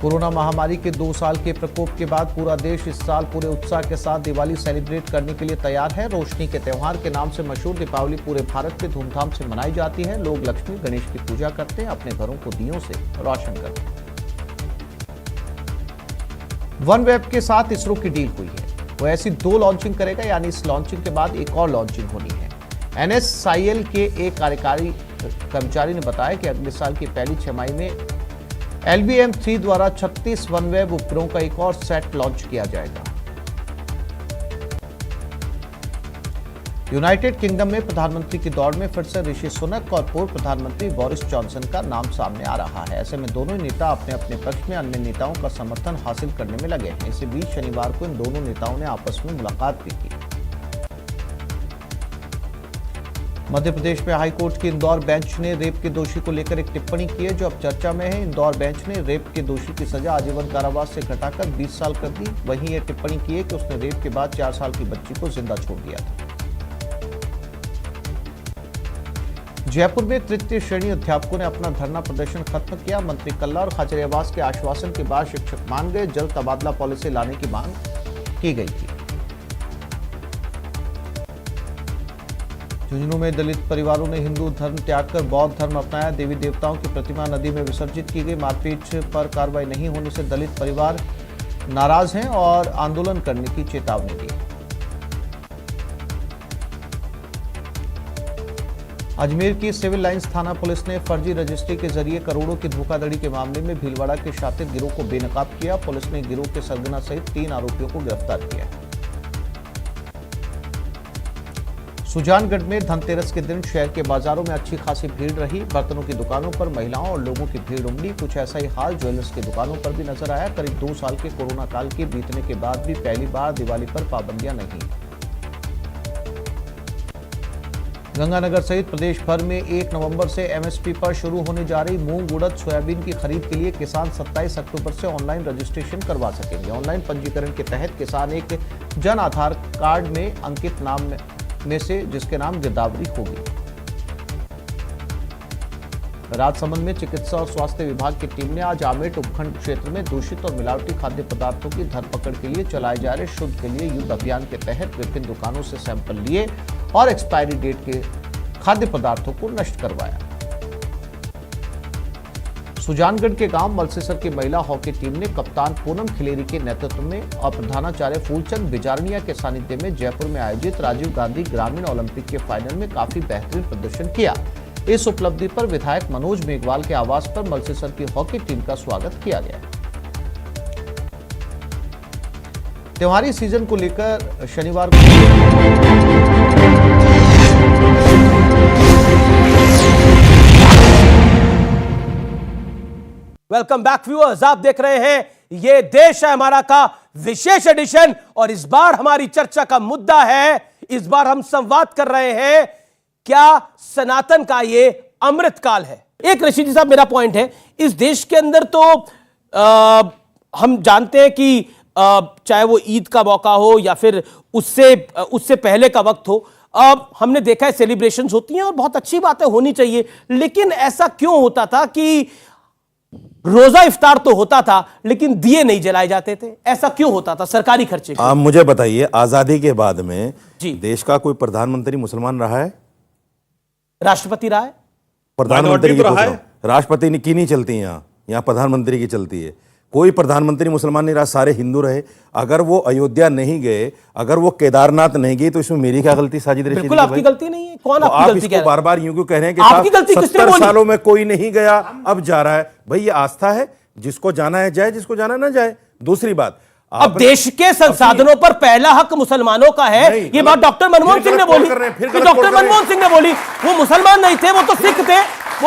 कोरोना महामारी के 2 साल के प्रकोप के बाद पूरा देश इस साल पूरे उत्साह के साथ दिवाली सेलिब्रेट करने के लिए तैयार है। रोशनी के त्योहार के नाम से मशहूर दीपावली पूरे भारत में धूमधाम से मनाई जाती है। लोग लक्ष्मी गणेश की पूजा करते हैं, अपने घरों को दियों से रोशन करते हैं। OneWeb के साथ इसरो की डील हुई है। वो ऐसी 2 लॉन्चिंग करेगा, यानी इस लॉन्चिंग के बाद एक और लॉन्चिंग होनी है। NSIL के एक कार्यकारी कर्मचारी ने बताया कि अगले साल की पहली छमाही में LBM-3 द्वारा 36 OneWeb उपग्रहों का एक और सेट लॉन्च किया जाएगा। यूनाइटेड किंगडम में प्रधानमंत्री की दौड़ में फिर से ऋषि सुनक और पूर्व प्रधानमंत्री बोरिस जॉनसन का नाम सामने आ रहा है। ऐसे में दोनों नेता अपने अपने पक्ष में अन्य नेताओं का समर्थन हासिल करने में लगे हैं। इसी बीच शनिवार को इन दोनों नेताओं ने आपस में मुलाकात भी की। मध्य प्रदेश में हाईकोर्ट की इंदौर बेंच ने रेप के दोषी को लेकर एक टिप्पणी की है, जो अब चर्चा में है। इंदौर बेंच ने रेप के दोषी की सजा आजीवन कारावास से घटाकर 20 साल कर दी। वहीं यह टिप्पणी की है कि उसने रेप के बाद 4 साल की बच्ची को जिंदा छोड़ दिया था। जयपुर में तृतीय श्रेणी अध्यापकों ने अपना धरना प्रदर्शन खत्म किया। मंत्री कल्ला और खाचरियावास के आश्वासन के बाद शिक्षक मान गए। जल्द तबादला पॉलिसी लाने की मांग की गई थी। झुंझुनू में दलित परिवारों ने हिंदू धर्म त्याग कर बौद्ध धर्म अपनाया। देवी देवताओं की प्रतिमा नदी में विसर्जित की गई। मारपीट पर कार्रवाई नहीं होने से दलित परिवार नाराज हैं और आंदोलन करने की चेतावनी दी। अजमेर की सिविल लाइंस थाना पुलिस ने फर्जी रजिस्ट्री के जरिए करोड़ों की धोखाधड़ी के मामले में भीलवाड़ा के शातिर गिरोह को बेनकाब किया। पुलिस ने गिरोह के सरगना सहित 3 आरोपियों को गिरफ्तार किया। सुजानगढ़ में धनतेरस के दिन शहर के बाजारों में अच्छी खासी भीड़ रही। बर्तनों की दुकानों पर महिलाओं और लोगों की भीड़ उमड़ी। कुछ ऐसा ही हाल ज्वेलर्स की दुकानों पर भी नजर आया। करीब 2 साल के कोरोना काल के बीतने के बाद भी पहली बार दिवाली पर पाबंदियां नहीं। गंगानगर सहित प्रदेश भर में 1 नवंबर से MSP पर शुरू होने जा रही मूंग, उड़द, सोयाबीन की खरीद के लिए किसान 27 अक्टूबर से ऑनलाइन रजिस्ट्रेशन करवा सकेंगे। ऑनलाइन पंजीकरण के तहत किसान एक जन आधार कार्ड में अंकित नाम में से जिसके नाम गिरदावरी होगी। राजसमंद में चिकित्सा और स्वास्थ्य विभाग की टीम ने आज आमेट उपखंड क्षेत्र में दूषित और मिलावटी खाद्य पदार्थों की धरपकड़ के लिए चलाए जा रहे शुद्ध के लिए युद्ध अभियान के तहत विभिन्न दुकानों से सैंपल लिए और एक्सपायरी डेट के खाद्य पदार्थों को नष्ट करवाया। सुजानगढ़ के गांव मलसेसर की महिला हॉकी टीम ने कप्तान पूनम खिलेरी के नेतृत्व में और प्रधानाचार्य फूलचंद बिजारनिया के सानिध्य में जयपुर में आयोजित राजीव गांधी ग्रामीण ओलंपिक के फाइनल में काफी बेहतरीन प्रदर्शन किया। इस उपलब्धि पर विधायक मनोज मेघवाल के आवास पर मलसेसर की हॉकी टीम का स्वागत किया गया। त्योहारी सीजन को लेकर शनिवार को वेलकम बैक व्यूअर्स, आप देख रहे हैं ये देश है हमारा का विशेष एडिशन और इस बार हमारी चर्चा का मुद्दा है, इस बार हम संवाद कर रहे हैं क्या सनातन का ये अमृतकाल है। एक ऋषि जी साहब, मेरा पॉइंट है इस देश के अंदर तो हम जानते हैं कि चाहे वो ईद का मौका हो या फिर उससे पहले का वक्त हो, हमने देखा है सेलिब्रेशंस होती हैं और बहुत अच्छी बातें होनी चाहिए, लेकिन ऐसा क्यों होता था कि रोजा इफ्तार तो होता था लेकिन दिए नहीं जलाए जाते थे, ऐसा क्यों होता था? सरकारी खर्चे के। आप मुझे बताइए, आजादी के बाद में जी देश का कोई प्रधानमंत्री मुसलमान रहा है? राष्ट्रपति रहा है, प्रधानमंत्री की पूछ रहा हूं। राष्ट्रपति की नहीं चलती यहाँ प्रधानमंत्री की चलती है। कोई प्रधानमंत्री मुसलमान नहीं रहा, सारे हिंदू रहे। अगर वो अयोध्या नहीं गए, अगर वो केदारनाथ नहीं गए, तो इसमें मेरी क्या गलती? साजिद रशीद बिल्कुल आपकी गलती नहीं है। कौन तो आपकी आप गलती कह रहे हैं? बार बार यूं क्यों कह रहे हैं कि आपकी गलती किसने 70 बोली? सालों में कोई नहीं गया, अब जा रहा है। भाई ये आस्था है, जिसको जाना है जाए, जिसको जाना ना जाए। दूसरी बात, अब देश के संसाधनों पर पहला हक मुसलमानों का है, ये बात डॉक्टर मनमोहन सिंह ने बोली। डॉक्टर मनमोहन सिंह ने बोली, वो मुसलमान नहीं थे, वो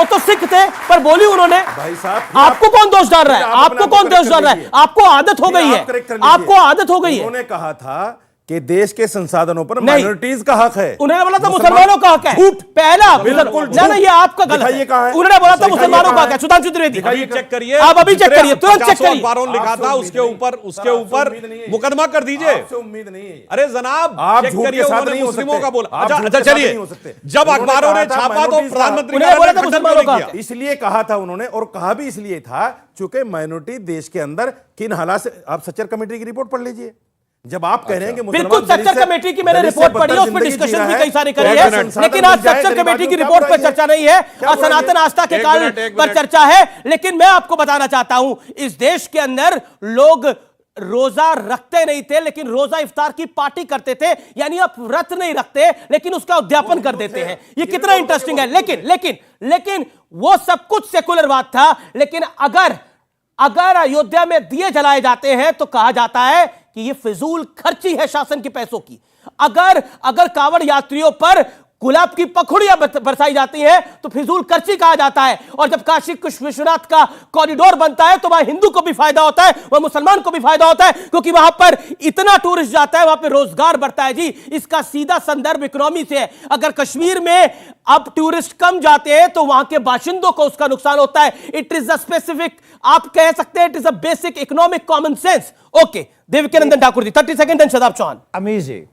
तो सिख थे, पर बोली उन्होंने। भाई साहब, आपको कौन दोष डाल रहा है? आपको कौन दोष डाल रहा है? आपको आदत हो गई है, आपको आदत हो गई है। उन्होंने कहा था कि देश के संसाधनों पर माइनॉरिटीज का हक है। उन्होंने बोला था मुसलमानों का हक है। झूठ, पहला बिल्कुल ना, ये आपका गलत है। उन्होंने बोला था मुसलमानों का हक है। सुधांशु त्रिवेदी, चेक करिए, आप अभी चेक करिए, तुरंत चेक करिए। बारों लिखा था, उसके ऊपर मुकदमा कर दीजिए। आपसे उम्मीद नहीं है। अरे जनाब, आप चेक झूठ करिए, के साथ उन्होंने नहीं हो मुस्लिमों सकते। का बोला। आप झूठ अच्छा के साथ चलिए, नहीं हो सकते। जब उन्होंने अखबारों ने कहा था छापा तो minorities प्रधानमंत्री उन्होंने बोला था ने मुसलमानों का हक है। इसलिए कहा था उन्होंने, और कहा भी इसलिए था क्योंकि माइनॉरिटी देश के अंदर किन हालात से। आप सच्चर कमेटी की रिपोर्ट पढ़ लीजिए। जब आप कह रहे हैं कि बिल्कुल, सच्चर कमेटी की मैंने रिपोर्ट पढ़ी है, उसमें डिस्कशन भी कई सारे करी है, लेकिन आज सच्चर कमेटी की रिपोर्ट पर चर्चा नहीं है, सनातन आस्था के काल पर चर्चा है। लेकिन मैं आपको बताना चाहता हूं, इस देश के अंदर लोग रोजा रखते नहीं थे, लेकिन रोजा इफ्तार की पार्टी करते थे। यानी आप व्रत नहीं रखते, लेकिन उसका उद्यापन कर देते हैं। ये कितना इंटरेस्टिंग है। लेकिन वो सब कुछ सेकुलर बात था। लेकिन अगर अयोध्या में दिए जलाए जाते हैं तो कहा जाता है कि ये फिजूल खर्ची है शासन के पैसों की। अगर कांवड़ यात्रियों पर गुलाब की पखुड़ियां बरसाई जाती हैं तो फिजूल खर्ची कहा जाता है। और जब काशी विश्वनाथ का कॉरिडोर बनता है तो वहां हिंदू को भी फायदा होता है, वहां मुसलमान को भी फायदा होता है, क्योंकि वहां पर इतना टूरिस्ट जाता है, वहां पर रोजगार बढ़ता है। जी, इसका सीधा संदर्भ इकोनॉमी से है। अगर कश्मीर में अब टूरिस्ट कम जाते हैं तो वहां के बाशिंदों को उसका नुकसान होता है। इट इज अ स्पेसिफिक, आप कह सकते हैं it is a basic economic common sense. Okay, Devkinandan Thakur ji 30 second, Shatab Chauhan. Amir ji,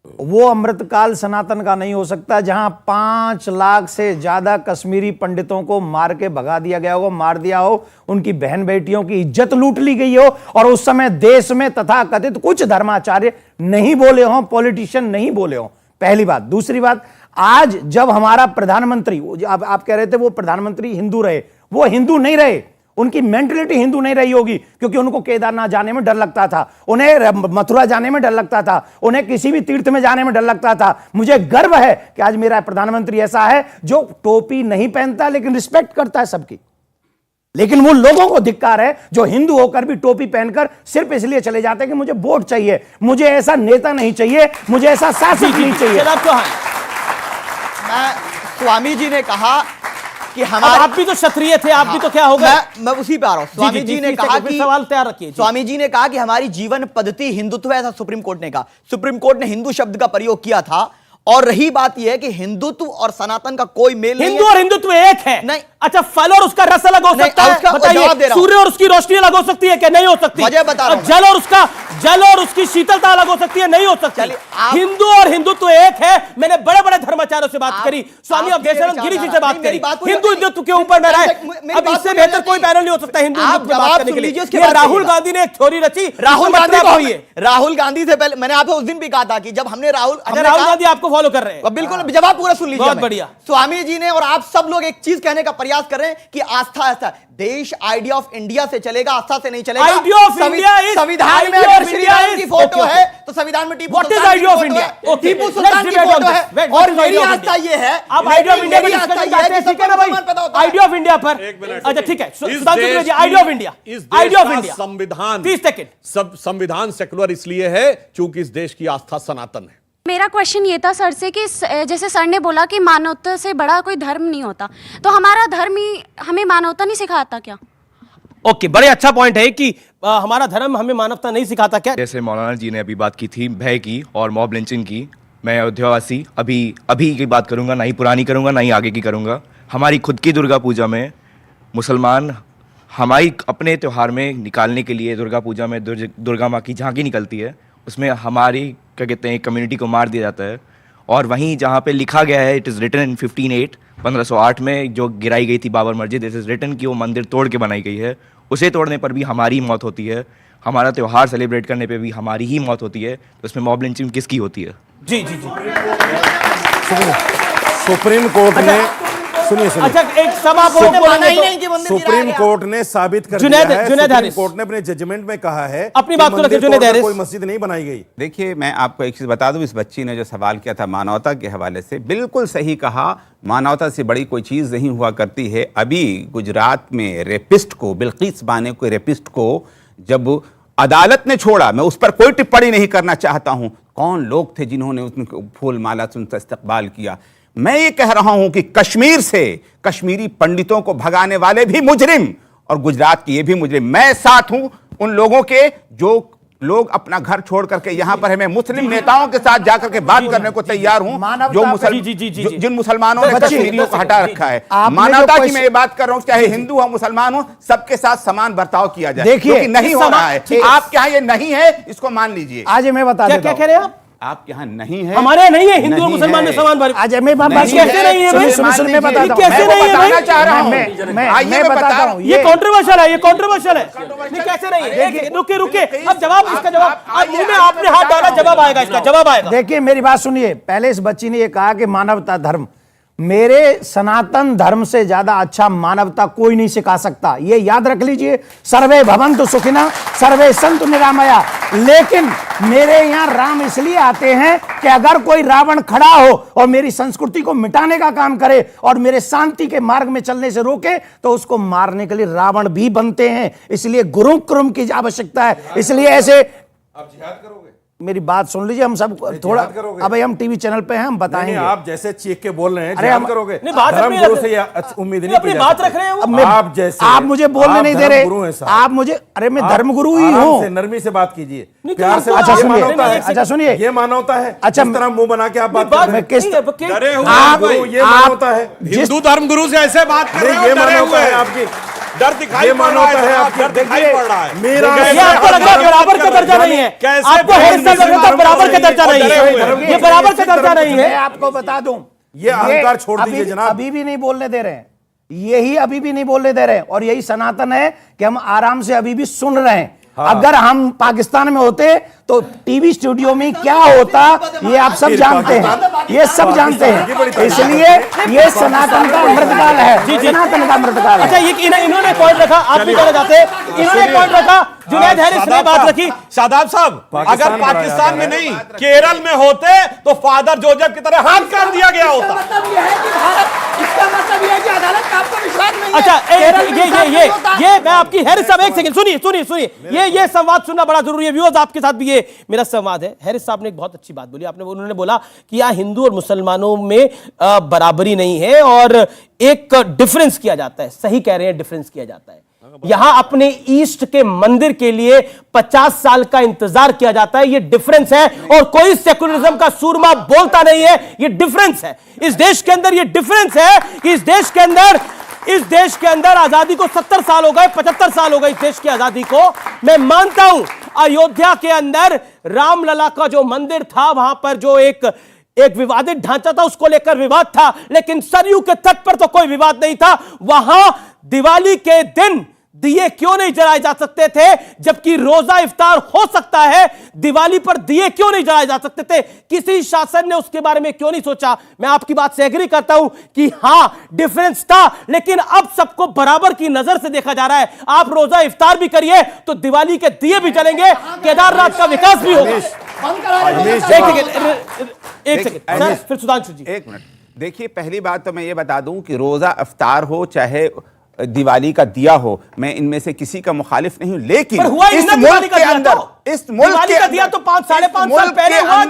वो अमृतकाल सनातन का नहीं हो सकता जहां 5 लाख से ज्यादा कश्मीरी पंडितों को मार के भगा दिया गया हो, मार दिया हो, उनकी बहन बेटियों की इज्जत लूट ली गई हो, और उस समय देश में तथाकथित कुछ धर्माचार्य नहीं बोले हों, पॉलिटिशियन नहीं बोले हों। पहली बात। दूसरी बात, आज जब हमारा प्रधानमंत्री, आप कह रहे थे वो प्रधानमंत्री हिंदू रहे, वो हिंदू नहीं रहे, उनकी मेंटलिटी हिंदू नहीं रही होगी, क्योंकि उनको केदारनाथ जाने में डर लगता था, उन्हें मथुरा जाने में डर लगता था, उन्हें किसी भी तीर्थ में जाने में डर लगता था। मुझे गर्व है कि आज मेरा प्रधानमंत्री ऐसा है जो टोपी नहीं पहनता लेकिन रिस्पेक्ट करता है सबकी। लेकिन वो लोगों को धिक्कार है जो हिंदू होकर भी टोपी पहनकर सिर्फ इसलिए चले जाते हैं कि मुझे वोट चाहिए, मुझे ऐसा नेता नहीं चाहिए, मुझे ऐसा शासक नहीं चाहिए। स्वामी जी ने कहा कि आप भी तो क्षत्रिय थे, आप भी तो क्या हो गए? मैं उसी पे आ रहा हूं। स्वामी जी ने कहा कि सवाल तैयार रखिए। स्वामी जी ने कहा कि हमारी जीवन पद्धति हिंदुत्व है, ऐसा सुप्रीम कोर्ट ने कहा। सुप्रीम कोर्ट ने हिंदू शब्द का प्रयोग किया था। और रही बात यह है कि हिंदुत्व और सनातन का कोई मेल नहीं है। हिंदू और हिंदुत्व एक है। नहीं, अच्छा, फल और उसका रस अलग हो सकता है? बताइए, सूर्य और उसकी रोशनी अलग हो सकती है क्या? नहीं हो सकती। वजह बता रहा हूं। जल और उसकी शीतलता अलग हो सकती है? नहीं हो सकती। हिंदू और हिंदुत्व एक है। मैंने बड़े बड़े धर्माचार्यों से बात करी, स्वामी अवधेशानंद गिरी जी से बात करी, हिंदू हिंदुत्व के ऊपर न रहे। अब इससे बेहतर कोई पैनल नहीं हो सकता हिंदू हिंदुत्व की बात करने के लिए। राहुल गांधी ने एक थ्योरी रची। राहुल गांधी से पहले मैंने आपको उस दिन भी कहा था कि जब हमने राहुल गांधी आपको फॉलो कर रहे हैं। बिल्कुल, जवाब पूरा सुन लीजिए। बहुत बढ़िया। स्वामी जी ने और आप सब लोग एक चीज कहने का प्रयास कर रहे हैं कि आस्था देश आइडिया ऑफ इंडिया से चलेगा, आस्था से नहीं चलेगा। आइडिया ऑफ इंडिया संविधान में अगर श्री राम की फोटो है तो संविधान में टीपू सुल्तान की फोटो है। और मेरी आस्था ये है, आप idea of India idea of India पर, अच्छा ठीक है, idea of India, idea of India, संविधान 30 सेकंड। संविधान सेकुलर इसलिए है क्योंकि इस देश की आस्था सनातन है। मेरा क्वेश्चन ये था सर से कि जैसे सर ने बोला कि मानवता से बड़ा कोई धर्म नहीं होता, तो हमारा धर्म ही हमें मानवता नहीं सिखाता क्या? ओके, बड़े अच्छा पॉइंट है कि हमारा धर्म हमें मानवता नहीं सिखाता क्या? जैसे मौलाना जी ने अभी बात की थी भय की और मॉब लिंचिंग की, मैं अयोध्यावासी अभी की बात करूंगा, ना ही पुरानी करूंगा ना ही आगे की करूंगा। हमारी खुद की दुर्गा पूजा में मुसलमान हमारी अपने त्यौहार में निकालने के लिए दुर्गा पूजा में दुर्गा माँ की झांकी निकलती है, उसमें हमारी क्या कहते हैं कम्युनिटी को मार दिया जाता है। और वहीं जहाँ पे लिखा गया है, इट इज़ रिटन इन 1508 में जो गिराई गई थी बाबर मस्जिद, इट इज़ रिटन कि वो मंदिर तोड़ के बनाई गई है, उसे तोड़ने पर भी हमारी मौत होती है, हमारा त्यौहार सेलिब्रेट करने पे भी हमारी ही मौत होती है, तो इसमें मॉब लिंचिंग किसकी होती है? जी जी जी। सुप्रीम कोर्ट ने सुनिए अच्छा एक सभा सुप्रीम कोर्ट ने साबित कर दिया है, सुप्रीम कोर्ट ने अपने जजमेंट में कहा है अपनी बात को रखिए, जुनैद हारिस, कोई मस्जिद नहीं बनाई गई। देखिए, मैं आपको एक चीज बता दूं, इस बच्ची ने जो सवाल किया था मानवता के हवाले से, बिल्कुल सही कहा। मानवता से बड़ी कोई चीज नहीं हुआ करती है। अभी गुजरात में रेपिस्ट को, बिल्किस बानो के रेपिस्ट को जब अदालत ने छोड़ा, मैं उस पर कोई टिप्पणी नहीं करना चाहता हूं, कौन लोग थे जिन्होंने उनको फूल माला से उनका इस्तकबाल किया। मैं ये कह रहा हूं कि कश्मीर से कश्मीरी पंडितों को भगाने वाले भी मुजरिम और गुजरात के ये भी मुजरिम। मैं साथ हूं उन लोगों के जो लोग अपना घर छोड़ करके यहां पर है। मैं मुस्लिम नेताओं के साथ जाकर के बात करने को तैयार हूं, जो जिन मुसलमानों ने कश्मीरियों को हटा रखा है। मानवता की मैं ये बात कर रहा हूं, चाहे हिंदू हो मुसलमान हो, सबके साथ समान बर्ताव किया जाए। देखिए, नहीं हो रहा है, आपके यहां ये नहीं है, इसको मान लीजिए। आज मैं बता देता क्या कह रहे हैं आप? आपके यहाँ नहीं है, हमारे यहाँ नहीं है। हिंदू और मुसलमान में समान बात। आज मैं कैसे नहीं है भाई? सुन मैं बताता हूं, कैसे नहीं है भाई? मैं बताता हूं, ये कंट्रोवर्शियल है, ये कंट्रोवर्शियल है। नहीं कैसे नहीं है? रुके रुके, अब जवाब, इसका जवाब आज मुंह में आपने हाथ डाला, जवाब आएगा, इसका जवाब आएगा। देखिए मेरी बात सुनिए, पहले इस बच्ची ने ये कहा कि मानवता धर्म, मेरे सनातन धर्म से ज्यादा अच्छा मानवता कोई नहीं सिखा सकता, ये याद रख लीजिए। सर्वे भवन्तु सुखिनः, सर्वे सन्तु निरामया। लेकिन मेरे यहां राम इसलिए आते हैं कि अगर कोई रावण खड़ा हो और मेरी संस्कृति को मिटाने का काम करे और मेरे शांति के मार्ग में चलने से रोके, तो उसको मारने के लिए रावण भी बनते हैं। इसलिए गुरु क्रम की आवश्यकता है। इसलिए ऐसे आप जिहाद करोगे? मेरी बात सुन लीजिए, हम सब थोड़ा, अब हम टीवी चैनल पे हैं, हम बताएंगे। आप जैसे चीख के बोल रहे हैं, अरे हम करोगे? धर्म गुरु से उम्मीद नहीं अपनी बात रख रहे हो आप जैसे। आप मुझे बोलने नहीं दे रहे, आप मुझे, अरे मैं धर्म गुरु ही हूँ। नरमी से बात कीजिए, प्यार से। अच्छा सुनिए, अच्छा सुनिए, ये मानवता है। अच्छा, इस तरह मुंह बना के आप बात कर रहे हैं, ये मानवता है। हिंदू धर्म गुरु से ऐसे बात कर रहे हैं, ये मानवता है आपकी, डर दिखाई पड़ रहा है आपकी, डर दिखाई पड़ रहा है। मेरा ये आपको लग रहा है बराबर का दर्जा नहीं है, आपको हैरिस साहब लग रहा है बराबर का दर्जा नहीं है, ये बराबर का दर्जा नहीं है। मैं आपको बता दूं, ये अहंकार छोड़ दीजिए जनाब। अभी भी नहीं बोलने दे रहे हैं, यही अभी भी नहीं बोलने दे रहे हैं, और यही सनातन है कि हम आराम से अभी भी सुन रहे हैं। अगर हम पाकिस्तान में होते तो टीवी स्टूडियो में क्या होता, ये आप सब जानते हैं, ये सब जानते हैं। इसलिए ये सनातन का अमृतकाल है, सनातन का अमृतकाल है। अच्छा, ये इन्होंने पॉइंट रखा, आप भी कहना चाहते हैं, इन्होंने पॉइंट रखा, जुनैद हारिस ने बात रखी। शादाब साहब, अगर पाकिस्तान में नहीं केरल में होते तो फादर जोसेफ की तरह हाथ काट दिया गया होता। अच्छा, ये मैं आपकी हैरिस साहब, एक सेकंड सुनिए, ये संवाद सुनना बड़ा जरूरी है। व्यूअर्स, आपके साथ भी ये मेरा संवाद है। हैरिस साहब ने एक बहुत अच्छी बात बोली, उन्होंने बोला कि यहाँ हिंदू और मुसलमानों में बराबरी नहीं है और एक डिफरेंस किया जाता है। सही कह रहे हैं, डिफरेंस किया जाता है। यहां अपने ईस्ट के मंदिर के लिए 50 साल का इंतजार किया जाता है, ये डिफरेंस है। और कोई सेकुलरिज्म का सूरमा बोलता नहीं है, ये डिफरेंस है। इस देश के अंदर ये डिफरेंस है कि इस देश के अंदर आजादी को 70 साल हो गए, 75 साल हो गए इस देश की आजादी को। मैं मानता हूं अयोध्या के अंदर रामलला का जो मंदिर था, वहां पर जो एक विवादित ढांचा था, उसको लेकर विवाद था, लेकिन सरयू के तट पर तो कोई विवाद नहीं था। वहां दिवाली के दिन दिए क्यों नहीं जलाए जा सकते थे, जबकि रोजा इफ्तार हो सकता है, दिवाली पर दिए क्यों नहीं जलाए जा सकते थे? किसी शासन ने उसके बारे में क्यों नहीं सोचा? मैं आपकी बात से एग्री करता हूं कि हां डिफरेंस था, लेकिन अब सबको बराबर की नजर से देखा जा रहा है। आप रोजा इफ्तार भी करिए तो दिवाली के दिए भी जलेंगे, केदारनाथ का विकास भी होगा। एक सेकंड सर, फिर सुधांशु जी। एक मिनट, देखिए, पहली बात तो मैं ये बता दूं कि रोजा इफ्तार हो चाहे दिवाली का दिया हो, मैं इनमें से किसी का मुखालिफ नहीं हूं, लेकिन इस मुल्क के अंदर, इस मुल्क के दिया तो 5-5.5 साल पहले हुआ,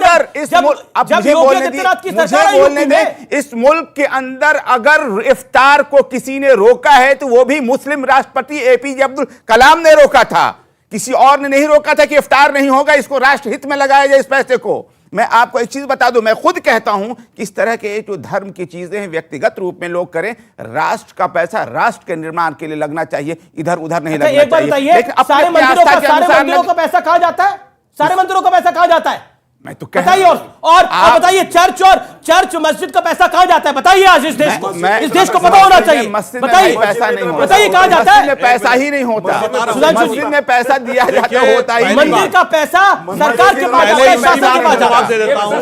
इस मुल्क के अंदर अगर इफ्तार को किसी ने रोका है तो वो भी मुस्लिम राष्ट्रपति एपीजे अब्दुल कलाम ने रोका था, किसी और ने नहीं रोका था कि इफ्तार नहीं होगा, इसको राष्ट्र हित में लगाया जाए इस पैसे को। मैं आपको एक चीज बता दूं, मैं खुद कहता हूं कि इस तरह के जो धर्म की चीजें हैं व्यक्तिगत रूप में लोग करें, राष्ट्र का पैसा राष्ट्र के निर्माण के लिए लगना चाहिए, इधर उधर नहीं लगना एक बार चाहिए। बताइए, सारे मंदिरों का पैसा कहां जाता है? सारे मंदिरों का पैसा कहां जाता है? बताइए। और बताइए, चर्च मस्जिद का पैसा कहां जाता है? बताइए आज इस देश को, इस देश को पता होना चाहिए। बताइए, पैसा नहीं होता, बताइए कहां जाता है? पैसा ही नहीं होता, मस्जिद में पैसा दिया जाता होता ही। मंदिर का पैसा सरकार के पास जाता है, शासन के पास जाता दे देता हूं।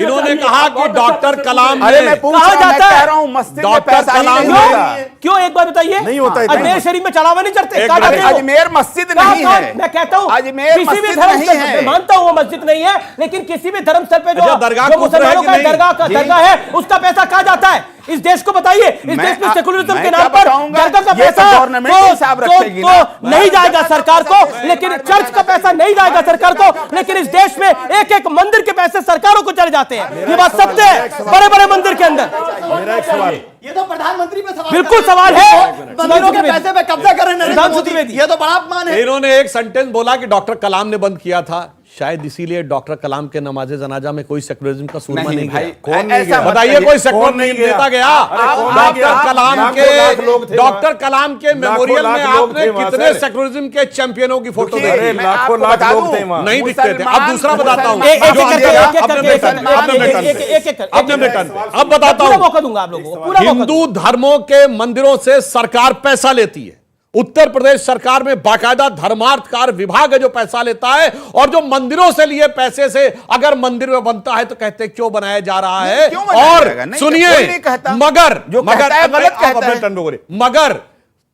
इन्होंने कहा कि डॉक्टर कलाम अरे मैं पूछ कहां रहा हूं, मैं जाता कह है? रहा हूं मस्जिद में डॉक्टर पैसा ही कलाम नहीं होता। क्यों? एक बार बताइए। नहीं होता इतना। अजमेर शरीफ में चलावा नहीं चढ़ते? एक कहां मिनट, जाते हो? अजमेर मस्जिद नहीं है। मैं कहता हूं अजमेर किसी भी मस्जिद धर्म नहीं स्थल है। पे, मानता हूं वो मस्जिद नहीं है, लेकिन किसी भी धर्म स्थल पे जो दरगाह जो कुफर है मुसलमानों कि का नहीं? दरगाह है, उसका पैसा कहां जाता है? इस देश को बताइए। इस देश में सेकुलरिज्म के नाम पर दरगाह का पैसा तो नहीं जाएगा सरकार को, लेकिन चर्च का पैसा नहीं जाएगा सरकार को, लेकिन इस देश में एक एक मंदिर के पैसे सरकारों को चले जाते हैं। ये बात सत्य है। बड़े बड़े मंदिर के अंदर मेरा एक सवाल, ये तो प्रधानमंत्री पे सवाल बिल्कुल सवाल है। मंदिरों के पैसे पे कब्जा कर रहे हैं नरेंद्र मोदी, ये तो बड़ा अपमान है। इन्होंने एक सेंटेंस बोला कि डॉक्टर कलाम ने बंद किया था, शायद इसीलिए डॉक्टर कलाम के नमाजे जनाजा में कोई सेकुलरिज्म का सूरमा नहीं भाई, गया। कौन नहीं गया? बताइए, कोई सेकुलर नहीं देता गया? डॉक्टर कलाम के मेमोरियल में आपने कितने सेकुलरिज्म के चैंपियनों की फोटो देखी? लाखों लोग थे वहां, नहीं दिखते थे। अब दूसरा बताता हूं, अब बताता हूं, मौका दूंगा आप लोगों को, पूरा मौका हिंदू धर्मों के मंदिरों से सरकार पैसा लेती है। उत्तर प्रदेश सरकार में बाकायदा धर्मार्थ कार्य विभाग है जो पैसा लेता है, और जो मंदिरों से लिए पैसे से अगर मंदिर में बनता है तो कहते हैं क्यों बनाया जा रहा है। और सुनिए, मगर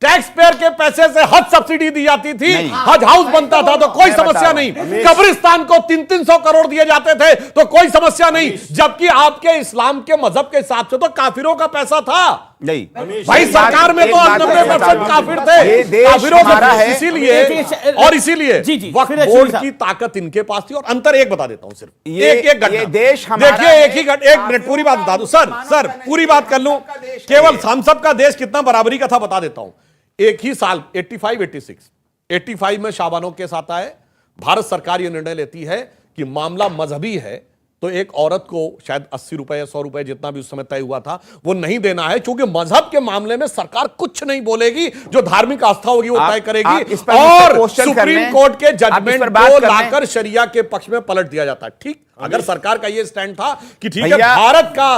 टैक्स पेयर के पैसे से हज सब्सिडी दी जाती थी, हज हाउस बनता था तो कोई समस्या नहीं, कब्रिस्तान को 300-300 करोड़ दिए जाते थे तो कोई समस्या नहीं, जबकि आपके इस्लाम के मजहब के हिसाब से तो काफिरों का पैसा था। नहीं भाई, सरकार में तो 90% काफिर थे, काफिरों का है। इसीलिए वक्फ बोर्ड की ताकत इनके पास थी। और अंतर एक बता देता हूं, सिर्फ एक घटना। देश देखिए, एक मिनट पूरी बात बता दूं। सर पूरी बात कर लूं, केवल हम सब का देश कितना बराबरी का था बता देता हूं। एक ही साल 85 में शाबानो केस आता है। भारत सरकार यह निर्णय लेती है कि मामला मजहबी है तो एक औरत को शायद 80 रुपए या 100 रुपए जितना भी उस समय तय हुआ था वो नहीं देना है, क्योंकि मजहब के मामले में सरकार कुछ नहीं बोलेगी, जो धार्मिक आस्था होगी वो तय करेगी। और सुप्रीम कोर्ट के जजमेंट को लाकर शरिया के पक्ष में पलट दिया जाता है। ठीक, अगर सरकार का ये स्टैंड था कि ठीक है, भारत का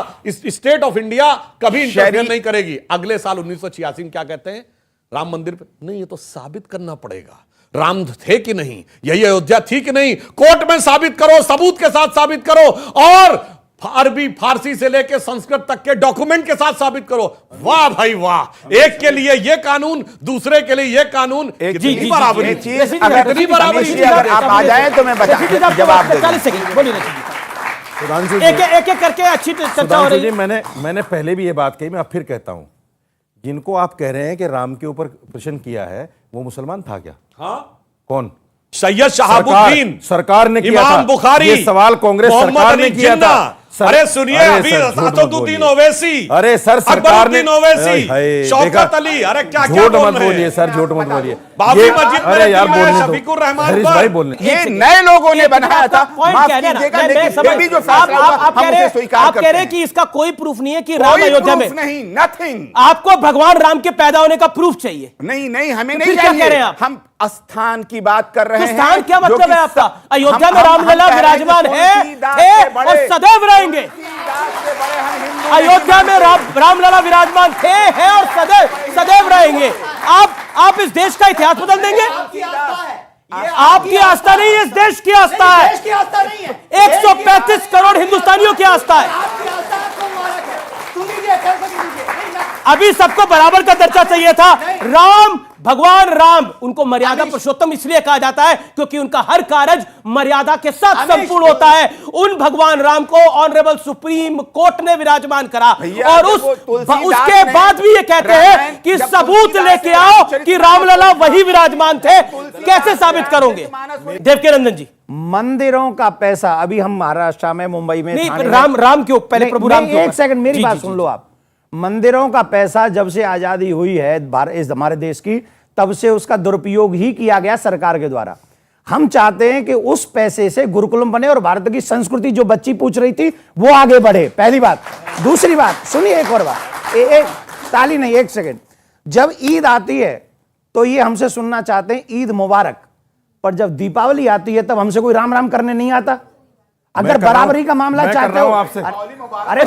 स्टेट ऑफ इंडिया कभी इंटरफेयर नहीं करेगी। अगले साल 1986 में क्या कहते हैं? राम मंदिर पे नहीं, ये तो साबित करना पड़ेगा राम थे कि नहीं, यही अयोध्या थी कि नहीं, कोर्ट में साबित करो, सबूत के साथ साबित करो, और अरबी फारसी से लेकर संस्कृत तक के डॉक्यूमेंट के साथ साबित करो। वाह भाई वाह, एक के लिए ये कानून, दूसरे के लिए ये कानून। कितनी बराबरी, कितनी बराबरी। अगर आप आ जाएं तो मैं जवाब दूंगा। एक करके अच्छी चर्चा हो रही है। मैंने पहले भी ये बात कही, मैं अब फिर कहता हूं, जिनको आप कह रहे हैं कि राम के ऊपर प्रश्न किया है वो मुसलमान था क्या? हाँ, कौन? सैयद शहाबुद्दीन, सरकार ने किया था। इमाम बुखारी, ये सवाल कांग्रेस सरकार ने किया था। अरे सुनिए, अभी असदुद्दीन ओवैसी, अरे सर सरकार ने शौकत अली, अरे क्या झूठ मत बोलिए सर, झूठ मत बोलिए। बाबरी मस्जिद में अरे यार बोलने दो, शफीकुर रहमान हरीश भाई बोलने। ये नए लोगों ने बनाया था, माफ कीजिएगा, लेकिन भी जो फैसला हुआ हम उसे स्वीकार करते हैं। कह रहे हैं कि इसका कोई प्रूफ नहीं है कि राम अयोध्या में नहीं, नथिंग। आपको भगवान राम के पैदा होने का प्रूफ चाहिए? नहीं, हमें तो नहीं क्या कह रहे हैं आप? हम स्थान की बात कर रहे हैं। स्थान क्या मतलब है आपका? अयोध्या में रामलला विराजमान है, थे और सदैव रहेंगे। अयोध्या में रामलला विराजमान थे, हैं और सदैव रहेंगे। आप इस देश का इतिहास बदल देंगे? आपकी आस्था नहीं है, इस देश की आस्था है। 135 करोड़ हिंदुस्तानियों की आस्था है। अभी सबको बराबर का दर्जा चाहिए था। भगवान राम, उनको मर्यादा पुरुषोत्तम इसलिए कहा जाता है क्योंकि उनका हर कार्य मर्यादा के साथ संपूर्ण होता है। उन भगवान राम को ऑनरेबल सुप्रीम कोर्ट ने विराजमान करा, और उसके बाद भी ये कहते हैं कि सबूत लेके आओ कि रामलला वही विराजमान थे। कैसे साबित करोगे देवकीनंदन जी? मंदिरों का पैसा, अभी हम महाराष्ट्र में, मुंबई में, राम क्यों, पहले प्रभु राम क्यों? एक सेकंड मेरी बात सुन लो आप। मंदिरों का पैसा जब से आजादी हुई है इस हमारे देश की, तब से उसका दुरुपयोग ही किया गया सरकार के द्वारा। हम चाहते हैं कि उस पैसे से गुरुकुलम बने और भारत की संस्कृति, जो बच्ची पूछ रही थी, वो आगे बढ़े। पहली बात। दूसरी बात सुनिए, एक और बात, एक ताली नहीं, एक सेकंड। जब ईद आती है तो ये हमसे सुनना चाहते हैं ईद मुबारक, पर जब दीपावली आती है तब हमसे कोई राम राम करने नहीं आता। अगर बराबरी का मामला चाहते हो आपसे अरे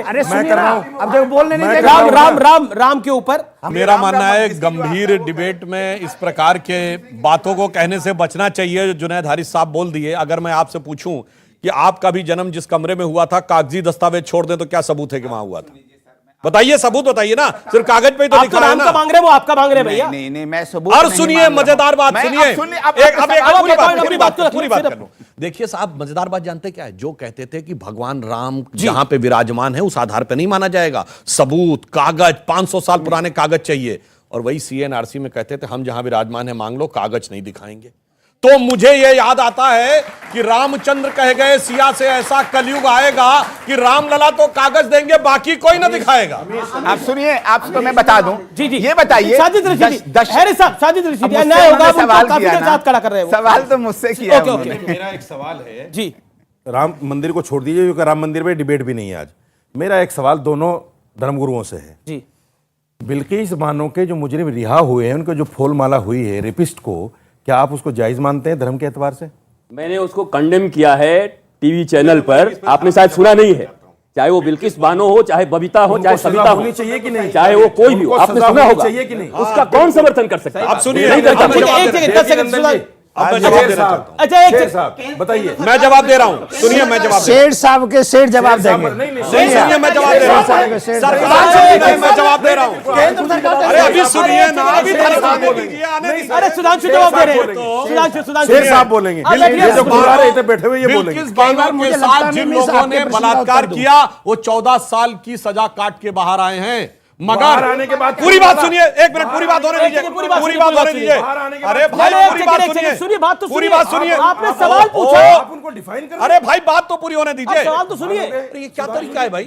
अरे सुनिए ना, अब देखो बोलने नहीं देगा। राम के ऊपर मेरा मानना है गंभीर डिबेट में इस प्रकार के बातों को कहने से बचना चाहिए। जुनैद हारिस साहब बोल दिए। अगर मैं आपसे पूछूं कि आपका भी जन्म जिस कमरे में हुआ था कागजी दस्तावेज छोड़ दें तो क्या सबूत है कि वहां हुआ था? बताइए, सबूत बताइए ना, सिर्फ कागज पे ही तो लिखा है ना। मांग रहे वो आपका मांग रहे भैया। नहीं मैं सबूत और नहीं सुनिए मांग रहा हूं। मजेदार बात सुनिए। पूरी बात कर लो। देखिए साहब, मजेदार बात जानते क्या है? जो कहते थे कि भगवान राम जहां पे विराजमान है उस आधार पे नहीं माना जाएगा, सबूत कागज 500 साल पुराने कागज चाहिए। और वही सीएनआरसी में कहते थे हम जहां विराजमान है मांग लो, कागज नहीं दिखाएंगे। तो मुझे यह याद आता है कि रामचंद्र कह गए सिया से ऐसा कलयुग आएगा कि रामलला तो कागज देंगे, बाकी कोई ना दिखाएगा। आप सुनिए, आपको मैं बता दूं। जी ये बताइए, साजिद रशीदी अन्याय होगा, आप काफी देर साथ खड़ा कर रहे हो। सवाल तो मुझसे किया है। ओके मेरा एक सवाल है जी। राम मंदिर को छोड़ दीजिए क्योंकि राम मंदिर पे डिबेट भी नहीं है आज। मेरा एक सवाल दोनों धर्मगुरुओं से है जी। बिल्किस बानो के जो मुजरिम रिहा हुए हैं, उनको जो फूल माला हुई है रेपिस्ट को, क्या आप उसको जायज मानते हैं धर्म के एतबार से? मैंने उसको कंडेम किया है टीवी चैनल पर, आपने शायद सुना नहीं है। चाहे वो बिल्किस बानो हो, चाहे बबीता हो, चाहे सविता हो, चाहिए कि नहीं, चाहे वो कोई भी हो, आपने सुना होगा। चाहिए कि नहीं? उसका कौन समर्थन कर सकता है? आप सुनिए, नहीं करता। अब मैं जवाब दे रहा हूं। अच्छा एक साहब बताइए। मैं जवाब दे रहा हूं, सुनिए मैं जवाब दे रहा हूं। शेर साहब के शेर जवाब देंगे। सुनिए मैं जवाब दे रहा हूं। सरकार से मैं जवाब दे रहा हूं। अरे अभी सुनिए ना, अभी अरे सुधांशु जवाब दे रहे हैं। सुधांशु शेर साहब बोलेंगे। ये जो बुला रहे थे बैठे हुए ये बोलेंगे। बिल्किस बानो के साथ जिन लोगों ने बलात्कार किया वो 14 साल की सजा काट के बाहर आए हैं। मगर आने के बाद पूरी बात सुनिए, एक मिनट पूरी बात होने दीजिए, पूरी बात होने दीजिए। अरे भाई पूरी बात सुनिए, बात तो पूरी बात सुनिए। आपने सवाल पूछा, आप उनको डिफाइन कर। अरे भाई बात तो पूरी होने दीजिए, सवाल तो सुनिए। ये क्या तरीका है भाई?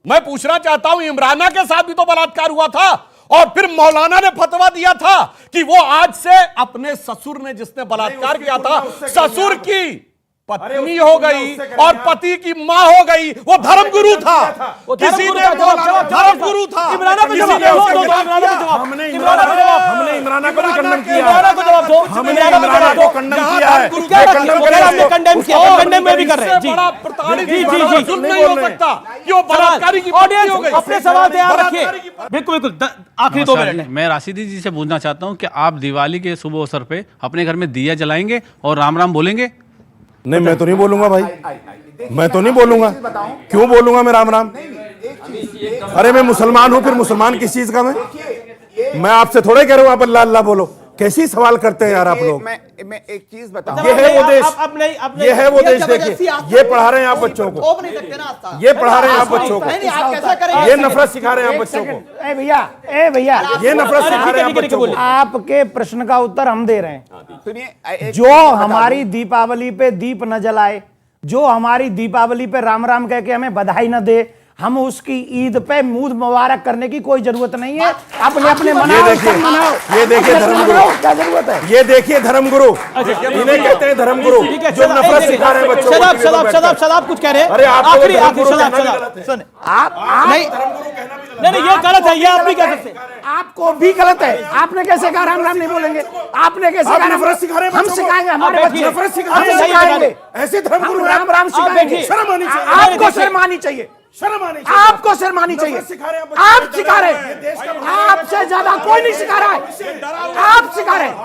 मैं पूछना चाहता हूं, इमराना के साथ भी तो बलात्कार हुआ था और फिर मौलाना ने फतवा दिया था कि वो आज से अपने ससुर ने जिसने बलात्कार किया था, ससुर की पत्नी हो गई और पति की मां हो गई, वो धर्मगुरु था। किसी ने धर्मगुरु था। हमने इमराना को भी कंडेम किया है। हमने इमराना को कंडेम किया है। कंडेम किया, कंडेम में भी कर रहे हैं जी। बड़ा प्रताड़ित नहीं हो सकता कि वो बलात्कारी की पत्नी हो गई। अपने सवाल तैयार रखिए। बिल्कुल बिल्कुल, आखिरी 2 मिनट। मैं राशिदी जी से पूछना चाहता हूं कि आप दिवाली के शुभ अवसर पे अपने घर में दिया जलाएंगे और राम राम बोलेंगे? नहीं, मैं तो नहीं बोलूंगा भाई, मैं तो नहीं बोलूंगा। क्यों बोलूंगा मैं राम राम? अरे मैं मुसलमान हूं, फिर मुसलमान किस चीज का? मैं आपसे थोड़े कह रहा हूं आप अल्लाह अल्लाह बोलो। कैसी सवाल करते हैं यार आप लोग। मैं एक चीज बताऊं। ये है वो देश, ये है वो देश। देखिए ये पढ़ा रहे हैं आप बच्चों को, ये पढ़ा रहे हैं आप बच्चों को, ये नफरत सिखा रहे हैं आप बच्चों को। ए भैया ये नफरत सिखा रहे हैं आप बच्चों को। आपके प्रश्न का उत्तर हम दे रहे हैं। सुनिए, जो हमारी दीपावली पे दीप न जलाए, जो हमारी दीपावली पे राम राम कह के हमें बधाई न दे, हम उसकी ईद पे मूड मुबारक करने की कोई जरूरत नहीं है। अपने अपने मनाओ। ये देखिए धर्मगुरु, क्या जरूरत है? ये देखिए धर्मगुरु, इन्हें कहते हैं धर्मगुरु जो नफरत सिखा रहे हैं बच्चों को। शदाब कुछ कह रहे हैं। अरे आखिरी सुन, नहीं ये गलत है, ये आप भी कह सकते हैं। आपको भी गलत है। आपने कैसे कहा राम राम नहीं बोलेंगे? आपने कैसे कहा? नफरत सिखा रहे हैं? हम सिखाएंगे, हमारे बच्चे नफरत सिखा रहे सिखाएंगे। ऐसे धर्मगुरु राम राम सिखाएंगे। शर्म आनी चाहिए। आपको शर्म आनी चाहिए। शर्म आनी चाहिए। आपको शर्म आनी चाहिए। आप सिखा रहे हैं, आपसे ज्यादा कोई नहीं सिखा रहा है। आप सिखा रहे हैं।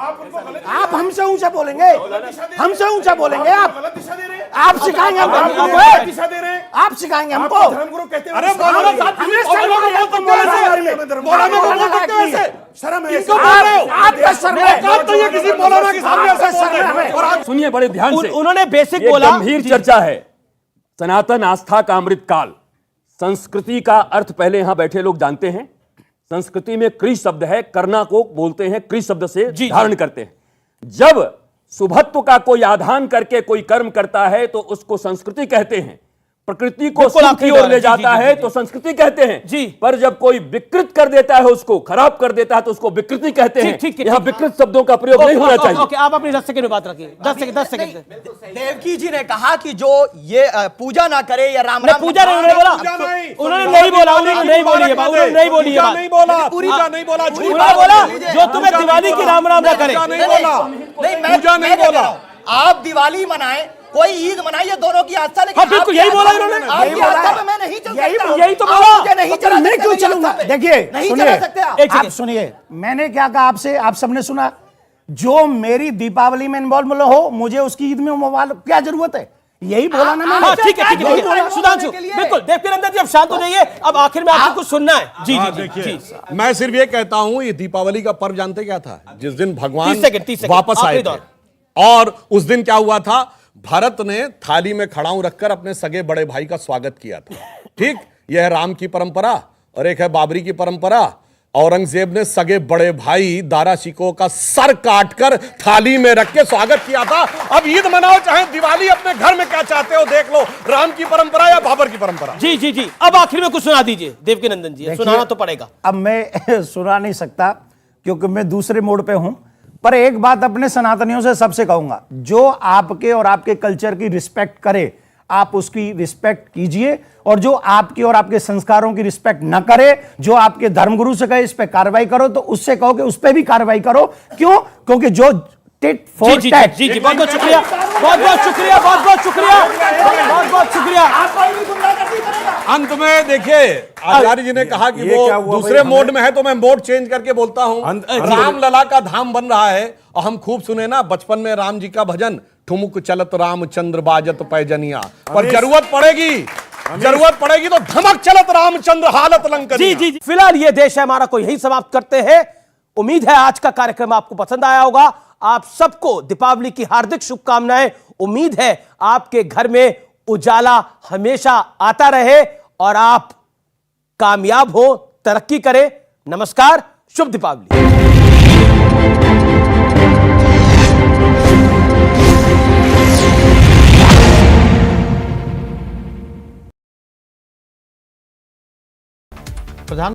आप हमसे ऊंचा बोलेंगे, हमसे ऊंचा बोलेंगे। आप सिखाएंगे हमको, आप सिखाएंगे हमको। अरे सुनिए बड़े ध्यान से, उन्होंने बेसिक बोला। गंभीर चर्चा है। सनातन आस्था का अमृत काल। संस्कृति का अर्थ पहले यहां बैठे लोग जानते हैं। संस्कृति में क्री शब्द है, करना को बोलते हैं, क्री शब्द से धारण करते हैं। जब शुभत्व का कोई आधान करके कोई कर्म करता है तो उसको संस्कृति कहते हैं। प्रकृति को शुभ की ओर ले जाता है तो संस्कृति कहते हैं जी। पर जब कोई विकृत कर देता है, उसको खराब कर देता है तो उसको विकृति कहते हैं। यहां विकृत शब्दों का प्रयोग नहीं होना चाहिए। ओके, आप अपनी 10 सेकंड में बात रखिए। 10 सेकंड। देवकी जी ने कहा कि जो ये पूजा ना करे या राम राम पूजा नहीं, उन्होंने बोला, उन्होंने नहीं बोला, उन्होंने नहीं बोली है, उन्होंने नहीं बोली है, नहीं बोला, पूजा नहीं बोला, उन्होंने बोला जो तुम्हें दिवाली की राम राम ना करे। नहीं, पूजा नहीं बोला। आप दिवाली मनाएं, कोई ईद मनाइए दोनों की आस्था, लेकिन हाँ, बिल्कुल यही बोला इन्होंने। आपकी आस्था पे मैं नहीं चल सकता। यही तो आप बोला। मुझे नहीं चला मैं सकते क्यों मेरी चलूंगा? आस्था पे। देखिए नहीं सुनिए, चला सकते आप। आप सुनिए, मैंने क्या कहा आपसे, आप सबने सुना। जो मेरी दीपावली में इन्वॉल्व हो, मुझे उसकी ईद में मोबाइल क्या जरूरत है, यही बोला ना मैंने। हाँ, ठीक है यही बोला। सुधांशु, बिल्कुल। देवकीनंदन जी अब शांत हो जाइए, अब आखिर में आपको कुछ सुनना है। जी जी जी, मैं सिर्फ ये कहता हूं, ये दीपावली का पर्व जानते क्या था? जिस दिन भगवान 30 सेकंड, वापस आए आखिरी थे। दौर। और उस दिन क्या हुआ था? भरत ने थाली में खड़ाऊ रखकर अपने सगे बड़े भाई का स्वागत किया था। ठीक, यह है राम की परंपरा। और एक है बाबरी की परंपरा। औरंगजेब ने सगे बड़े भाई दारा शिकोह का सर काटकर थाली में रख के स्वागत किया था। अब ईद मनाओ चाहे दिवाली, अपने घर में क्या चाहते हो देख लो, राम की परंपरा या बाबर की परंपरा। जी जी जी, अब आखिर में कुछ सुना दीजिए देवकीनंदन जी, सुनाना तो पड़ेगा। अब मैं सुना नहीं सकता क्योंकि मैं दूसरे मोड पे हूं, पर एक बात अपने सनातनियों से सबसे कहूंगा, जो आपके और आपके कल्चर की रिस्पेक्ट करे आप उसकी रिस्पेक्ट कीजिए, और जो आपकी और आपके संस्कारों की रिस्पेक्ट न करे, जो आपके धर्मगुरु से कहे इस पे कार्रवाई करो, तो उससे कहो कि उस पे भी कार्रवाई करो। क्यों? क्योंकि जो टिट फॉर टैट। जी जी, बहुत बहुत शुक्रिया, बहुत बहुत शुक्रिया, बहुत बहुत शुक्रिया, बहुत बहुत शुक्रिया। अंत में देखिए, आचार्य जी ने कहा कि वो दूसरे मोड में है, तो मैं मोड चेंज करके बोलता हूं। राम लला का धाम बन रहा है, और हम खूब सुने ना बचपन में राम जी का भजन, ठुमुक चलत रामचंद्र बाजत पैजनिया। पर जरूरत पड़ेगी तो धमक चलत रामचंद्र हालत लंकनिया। जी जी जी, फिलहाल ये देश है हमारा को यही समाप्त करते हैं। उम्मीद है आज का कार्यक्रम आपको पसंद आया होगा। आप सबको दीपावली की हार्दिक शुभकामनाएं। उम्मीद है आपके घर में उजाला हमेशा आता रहे और आप कामयाब हो, तरक्की करें। नमस्कार, शुभ दीपावली।